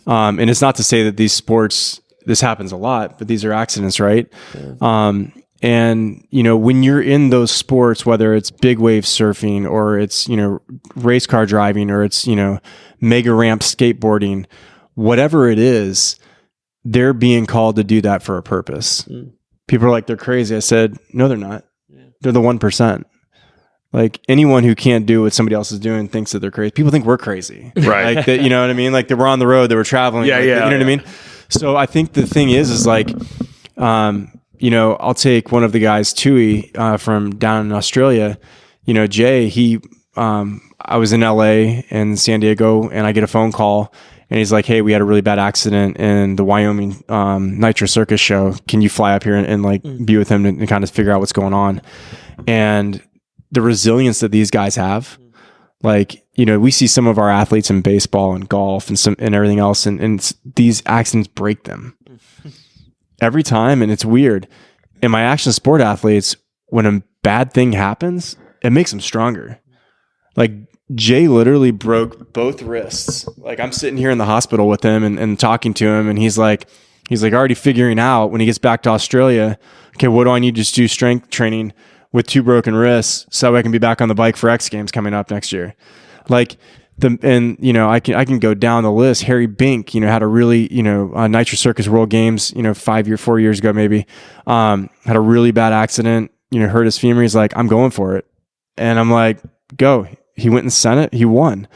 And it's not to say that these sports, this happens a lot, but these are accidents, right? Yeah. And, when you're in those sports, whether it's big wave surfing or it's, race car driving or it's, mega ramp skateboarding, whatever it is, they're being called to do that for a purpose. People are like, they're crazy. I said, no, they're not. They're the 1%. Like anyone who can't do what somebody else is doing thinks that they're crazy. People think we're crazy. Right. Like that, you know what I mean? Like they were on the road, they were traveling. Yeah, like, yeah. You know what I mean? So I think the thing is like, you know, I'll take one of the guys, Tui, from down in Australia. You know, Jay, I was in LA and San Diego, and I get a phone call, and he's like, "Hey, we had a really bad accident in the Wyoming Nitro Circus show. Can you fly up here and like be with him and kind of figure out what's going on?" And the resilience that these guys have, like, you know, we see some of our athletes in baseball and golf and everything else, and these accidents break them every time, and it's weird. And my action sport athletes, when a bad thing happens, it makes them stronger. Like Jay literally broke both wrists. Like I'm sitting here in the hospital with him and talking to him, and he's like already figuring out when he gets back to Australia, okay, what do I need to do strength training with 2 broken wrists so I can be back on the bike for X Games coming up next year. Like you know, I can go down the list. Harry Bink, you know, had a really, you know, Nitro Circus World Games, you know, 4 years ago, maybe, had a really bad accident, you know, hurt his femur. He's like, I'm going for it. And I'm like, go. He went and sent it. He won.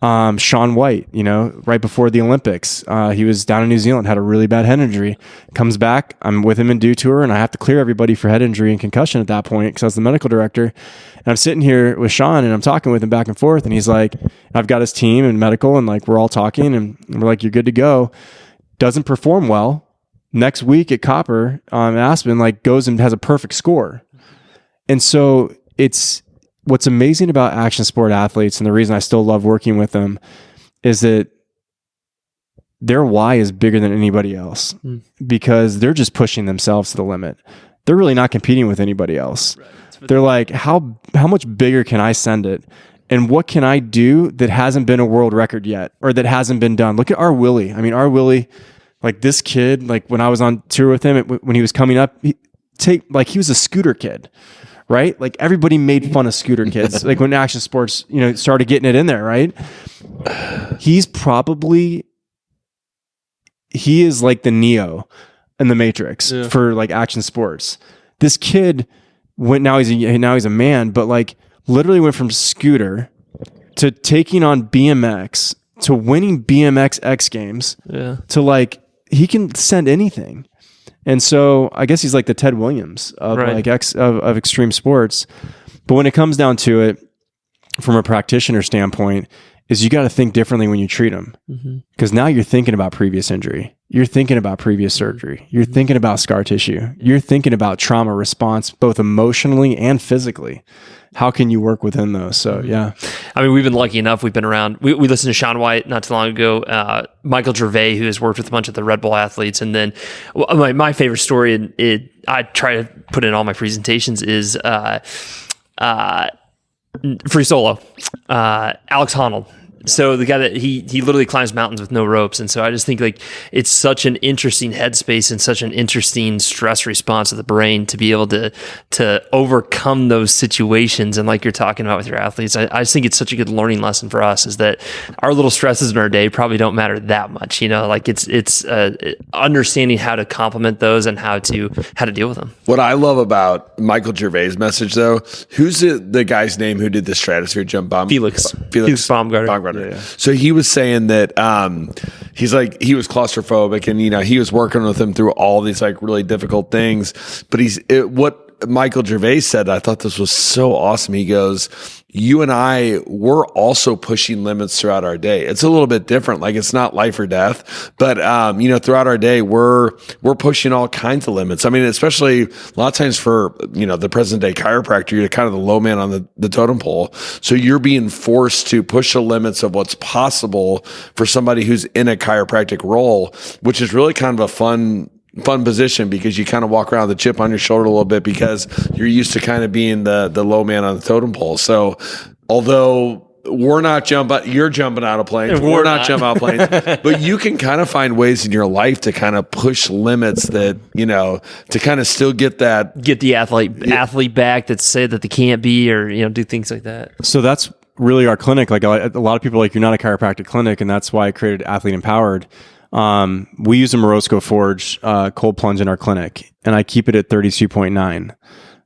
Sean White, you know, right before the Olympics, he was down in New Zealand, had a really bad head injury, comes back. I'm with him in Dew Tour, and I have to clear everybody for head injury and concussion at that point because I was the medical director. And I'm sitting here with Sean, and I'm talking with him back and forth, and he's like, I've got his team and medical, and like we're all talking, and we're like, you're good to go. Doesn't perform well. Next week at Copper, Aspen, like goes and has a perfect score. And so it's what's amazing about action sport athletes, and the reason I still love working with them, is that their why is bigger than anybody else because they're just pushing themselves to the limit. They're really not competing with anybody else. Right. They're like, how much bigger can I send it? And what can I do that hasn't been a world record yet or that hasn't been done? Look at our Willie. I mean, our Willie, like this kid, like when I was on tour with him, when he was coming up, he was a scooter kid. Right? Like everybody made fun of scooter kids. Like when action sports, you know, started getting it in there, right? He is like the Neo in the Matrix for like action sports. This kid now he's a man, but like literally went from scooter to taking on BMX to winning BMX X Games to like, he can send anything. And so I guess he's like the Ted Williams of of extreme sports. But when it comes down to it, from a practitioner standpoint, is you got to think differently when you treat them. Because now you're thinking about previous injury. You're thinking about previous surgery. You're thinking about scar tissue. You're thinking about trauma response, both emotionally and physically. How can you work within those? So, yeah. I mean, we've been lucky enough. We've been around. We listened to Sean White not too long ago. Michael Gervais, who has worked with a bunch of the Red Bull athletes. And then my favorite story, and I try to put in all my presentations, is free solo. Alex Honnold. So the guy that he literally climbs mountains with no ropes. And so I just think like it's such an interesting headspace and such an interesting stress response of the brain to be able to overcome those situations. And like you're talking about with your athletes, I just think it's such a good learning lesson for us is that our little stresses in our day probably don't matter that much, you know, like it's understanding how to complement those and how to deal with them. What I love about Michael Gervais' message though, who's the guy's name who did the stratosphere jump bomb? Felix Baumgartner. Yeah. So he was saying that he's like he was claustrophobic, and you know he was working with him through all these like really difficult things. But what Michael Gervais said, I thought this was so awesome. He goes, you and I, we're also pushing limits throughout our day. It's a little bit different. Like it's not life or death, but you know, throughout our day, we're pushing all kinds of limits. I mean, especially a lot of times for, you know, the present day chiropractor, you're kind of the low man on the totem pole. So you're being forced to push the limits of what's possible for somebody who's in a chiropractic role, which is really kind of a fun position because you kind of walk around with a chip on your shoulder a little bit because you're used to kind of being the low man on the totem pole. So although you're jumping out of planes, we're not jumping out of planes, but you can kind of find ways in your life to kind of push limits that, you know, to kind of still get the athlete back that say that they can't be, or, you know, do things like that. So that's really our clinic. Like a lot of people are like, you're not a chiropractic clinic. And that's why I created Athlete Empowered. We use a Morosco Forge cold plunge in our clinic, and I keep it at 32.9.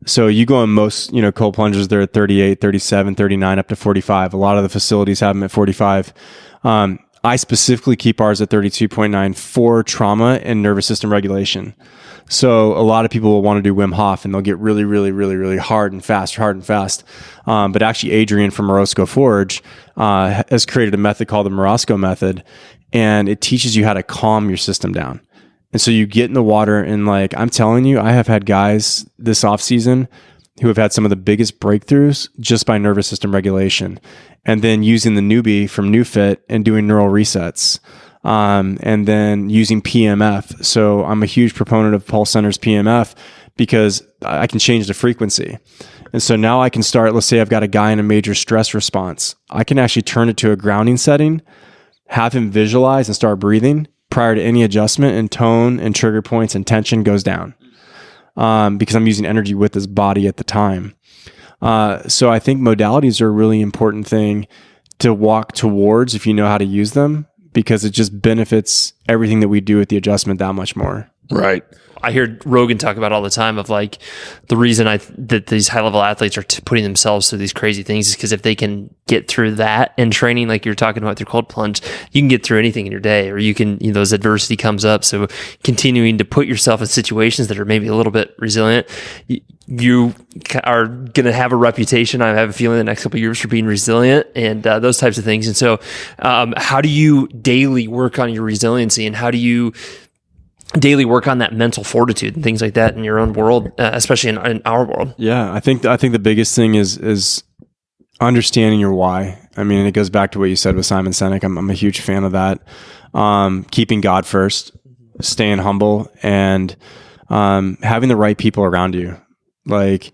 So you go in most, cold plungers, they're at 38, 37, 39, up to 45. A lot of the facilities have them at 45. I specifically keep ours at 32.9 for trauma and nervous system regulation. So a lot of people will want to do Wim Hof, and they'll get really, really, really, really hard and fast. But actually, Adrian from Morosco Forge has created a method called the Morosco method, and it teaches you how to calm your system down. And so you get in the water, and like I'm telling you, I have had guys this off season who have had some of the biggest breakthroughs just by nervous system regulation, and then using the newbie from NewFit and doing neural resets, and then using PMF. So I'm a huge proponent of Pulse Center's PMF because I can change the frequency. And so now I can start, let's say I've got a guy in a major stress response. I can actually turn it to a grounding setting, have him visualize and start breathing prior to any adjustment, and tone and trigger points and tension goes down. Because I'm using energy with his body at the time. So I think modalities are a really important thing to walk towards if you know how to use them, because it just benefits everything that we do with the adjustment that much more. Right. I hear Rogan talk about all the time of like the reason that these high level athletes are putting themselves through these crazy things is because if they can get through that in training, like you're talking about through cold plunge, you can get through anything in your day, or you can, as adversity comes up. So continuing to put yourself in situations that are maybe a little bit resilient, you are going to have a reputation. I have a feeling the next couple of years for being resilient and those types of things. And so how do you daily work on your resiliency, and how do you daily work on that mental fortitude and things like that in your own world, especially in our world? Yeah, I think the biggest thing is understanding your why. I mean, it goes back to what you said with Simon Sinek. I'm a huge fan of that. Keeping God first, staying humble, and having the right people around you. Like,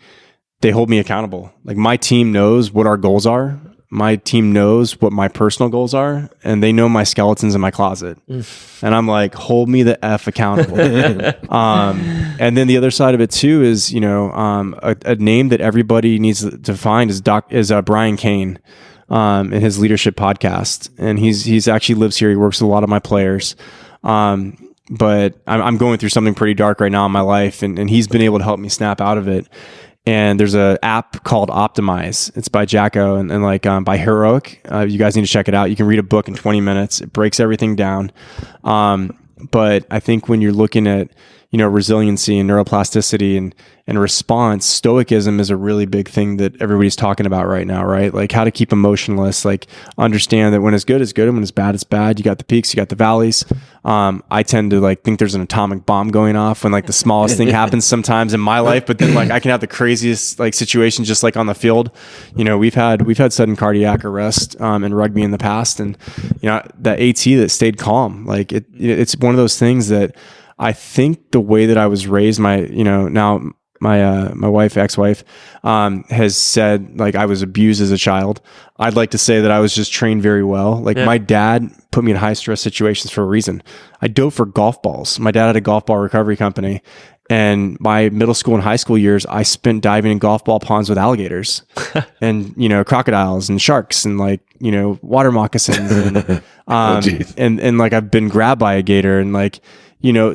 they hold me accountable. Like, my team knows what our goals are. My team knows what my personal goals are, and they know my skeletons in my closet. And I'm like, hold me the F accountable. And then the other side of it too is, a name that everybody needs to find is Brian Kane, in his leadership podcast. And he's actually lives here. He works with a lot of my players. But I'm going through something pretty dark right now in my life, and he's been able to help me snap out of it. And there's an app called Optimize. It's by Jacko and by Heroic. You guys need to check it out. You can read a book in 20 minutes. It breaks everything down. But I think when you're looking at, resiliency and neuroplasticity and response, stoicism is a really big thing that everybody's talking about right now, right? Like how to keep emotionless, like understand that when it's good, it's good. And when it's bad. You got the peaks, you got the valleys. I tend to think there's an atomic bomb going off when the smallest thing happens sometimes in my life, but then I can have the craziest situation just on the field. We've had sudden cardiac arrest in rugby in the past, and that AT that stayed calm. It's one of those things that I think the way that I was raised, now my wife, ex-wife, has said I was abused as a child. I'd like to say that I was just trained very well. My dad put me in high stress situations for a reason. I dove for golf balls. My dad had a golf ball recovery company, and my middle school and high school years, I spent diving in golf ball ponds with alligators and, crocodiles and sharks and water moccasins and, and I've been grabbed by a gator and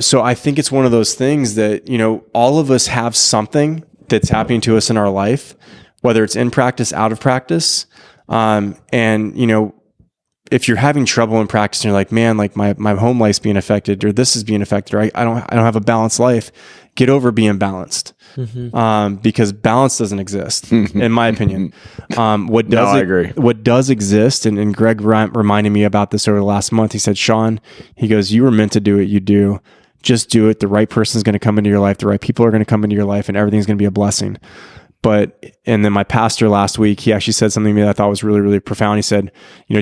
so I think it's one of those things that, all of us have something that's happening to us in our life, whether it's in practice, out of practice. If you're having trouble in practice and you're like, man, my home life's being affected, or this is being affected, or I don't have a balanced life, get over being balanced. Because balance doesn't exist, in my opinion. I agree. What does exist, and Greg reminded me about this over the last month. He said, Sean, he goes, you were meant to do what you do. Just do it. The right person's going to come into your life. The right people are going to come into your life, and everything's going to be a blessing. And then my pastor last week, he actually said something to me that I thought was really, really profound. He said,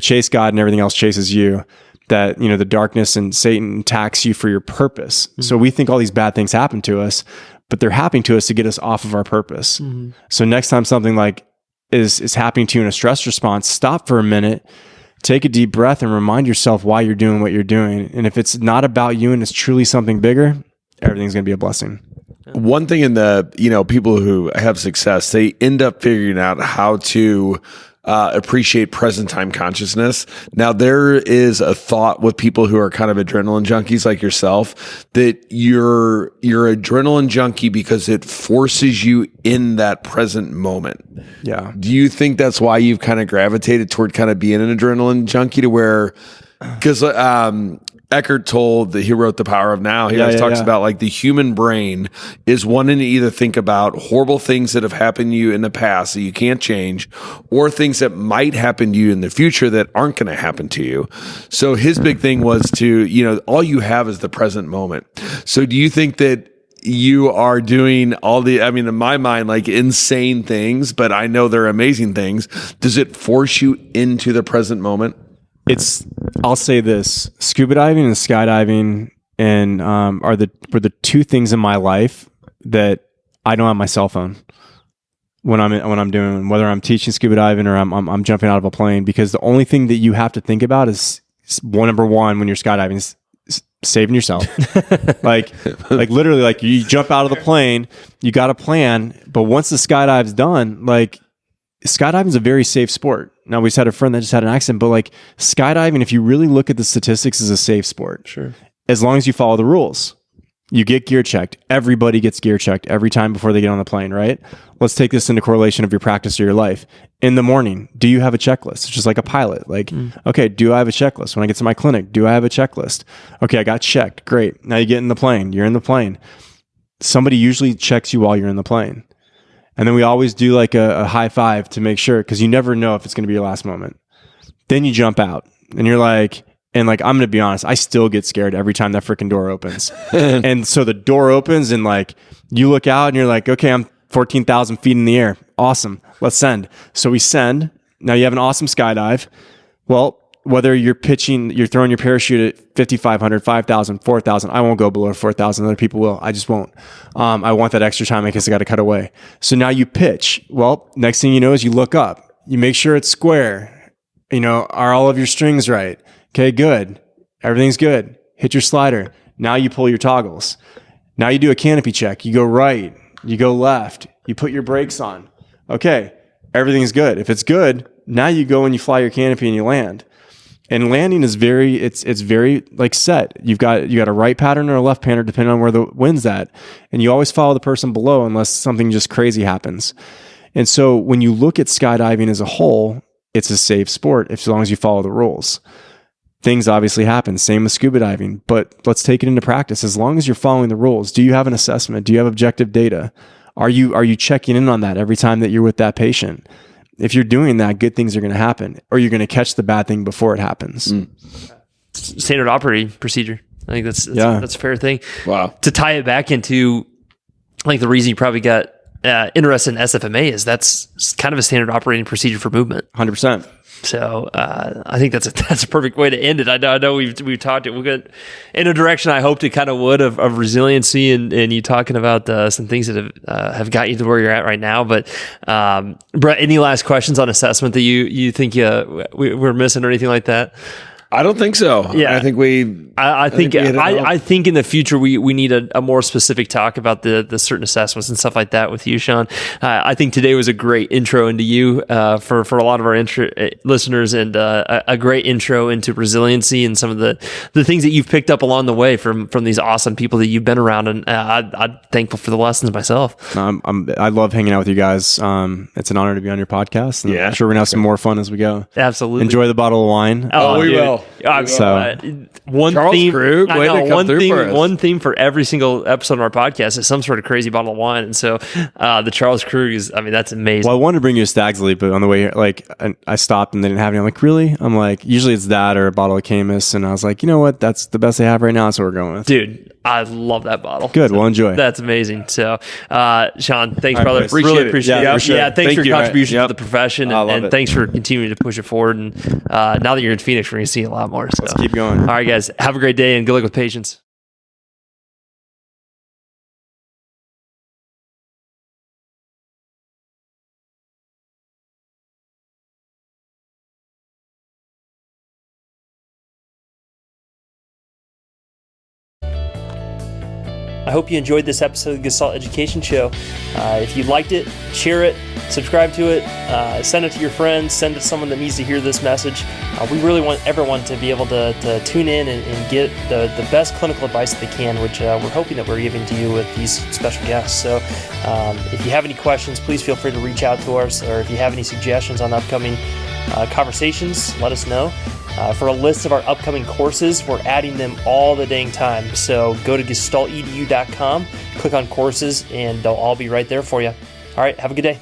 chase God and everything else chases you. That, the darkness and Satan attacks you for your purpose. So we think all these bad things happen to us, but they're happening to us to get us off of our purpose. So next time something is happening to you in a stress response, stop for a minute, take a deep breath, and remind yourself why you're doing what you're doing. And if it's not about you and it's truly something bigger, everything's going to be a blessing. One thing in the, people who have success, they end up figuring out how to appreciate present time consciousness. Now, there is a thought with people who are kind of adrenaline junkies like yourself that you're adrenaline junkie because it forces you in that present moment. Yeah. Do you think that's why you've kind of gravitated toward kind of being an adrenaline junkie, to where, because Eckhart Tolle, he wrote The Power of Now. He always talks about like the human brain is wanting to either think about horrible things that have happened to you in the past that you can't change, or things that might happen to you in the future that aren't going to happen to you. So his big thing was to, all you have is the present moment. So do you think that you are doing all the, I mean, in my mind, like insane things, but I know they're amazing things. Does it force you into the present moment? I'll say this: scuba diving and skydiving and were the two things in my life that I don't have my cell phone when I'm doing, whether I'm teaching scuba diving or I'm jumping out of a plane, because the only thing that you have to think about is number one when you're skydiving is saving yourself. like literally, like you jump out of the plane, you got a plan, but once the skydive's done, like skydiving is a very safe sport. Now, we just had a friend that just had an accident, but like skydiving, if you really look at the statistics, is a safe sport. Sure. As long as you follow the rules. You get gear checked. Everybody gets gear checked every time before they get on the plane, right? Let's take this into correlation of your practice or your life. In the morning, do you have a checklist? It's just like a pilot. Like, okay, do I have a checklist? When I get to my clinic, do I have a checklist? Okay, I got checked. Great. Now you get in the plane. You're in the plane. Somebody usually checks you while you're in the plane. And then we always do like a high five to make sure, because you never know if it's going to be your last moment. Then you jump out and you're like, and like, I'm going to be honest, I still get scared every time that freaking door opens. And so the door opens and like you look out and you're like, okay, I'm 14,000 feet in the air. Awesome. Let's send. So we send. Now you have an awesome skydive. Well, whether you're throwing your parachute at 5,500, 5,000, 4,000, I won't go below 4,000. Other people will. I just won't. I want that extra time in case I got to cut away. So now you pitch. Well, next thing you know is you look up. You make sure it's square. Are all of your strings right? Okay, good. Everything's good. Hit your slider. Now you pull your toggles. Now you do a canopy check. You go right. You go left. You put your brakes on. Okay, everything's good. If it's good, now you go and you fly your canopy and you land. And landing is it's very like set. You got a right pattern or a left pattern depending on where the wind's at. And you always follow the person below unless something just crazy happens. And so when you look at skydiving as a whole, it's a safe sport as long as you follow the rules. Things obviously happen. Same with scuba diving, but let's take it into practice. As long as you're following the rules, do you have an assessment? Do you have objective data? Are you checking in on that every time that you're with that patient? If you're doing that, good things are going to happen, or you're going to catch the bad thing before it happens. Standard operating procedure. I think that's a fair thing. Wow. To tie it back into like the reason you probably got interested in SFMA is that's kind of a standard operating procedure for movement. 100%. So I think that's a perfect way to end it. I know we've talked it. We'll get in a direction I hoped it kind of would of resiliency and you talking about some things that have got you to where you're at right now. But Brett, any last questions on assessment that you think we're missing or anything like that? I don't think so. Yeah, I think I think in the future we need a more specific talk about the certain assessments and stuff like that with you, Sean. I think today was a great intro into you for a lot of our listeners, and a great intro into resiliency and some of the things that you've picked up along the way from these awesome people that you've been around. And I'm thankful for the lessons myself. I love hanging out with you guys. It's an honor to be on your podcast. And I'm sure we're gonna have some more fun as we go. Absolutely. Enjoy the bottle of wine. Oh, we will. One Charles theme, Krug, way to come through for us. One theme for every single episode of our podcast is some sort of crazy bottle of wine, and so the Charles Krug is. I mean, that's amazing. Well, I wanted to bring you a Stag's Leap, but on the way here, like I stopped and they didn't have any. I'm like, really? I'm like, usually it's that or a bottle of Camus, and I was like, you know what? That's the best they have right now. That's what we're going with. Dude, I love that bottle. Good. Well, enjoy. That's amazing. So, Sean, thanks, brother. Chris. Really appreciate it. Yeah, for sure. Yeah, thanks for your contribution to the profession, and thanks for continuing to push it forward. And now that you're in Phoenix, we're going to see a lot more. So let's keep going. All right, guys. Have a great day and good luck with patients. I hope you enjoyed this episode of the Gestalt Education Show. If you liked it, share it, subscribe to it, send it to your friends, send it to someone that needs to hear this message. We really want everyone to be able to tune in and get the best clinical advice that they can, which we're hoping that we're giving to you with these special guests. So if you have any questions, please feel free to reach out to us, or if you have any suggestions on upcoming conversations, let us know. For a list of our upcoming courses, we're adding them all the dang time. So go to gestaltedu.com, click on courses, and they'll all be right there for you. All right, have a good day.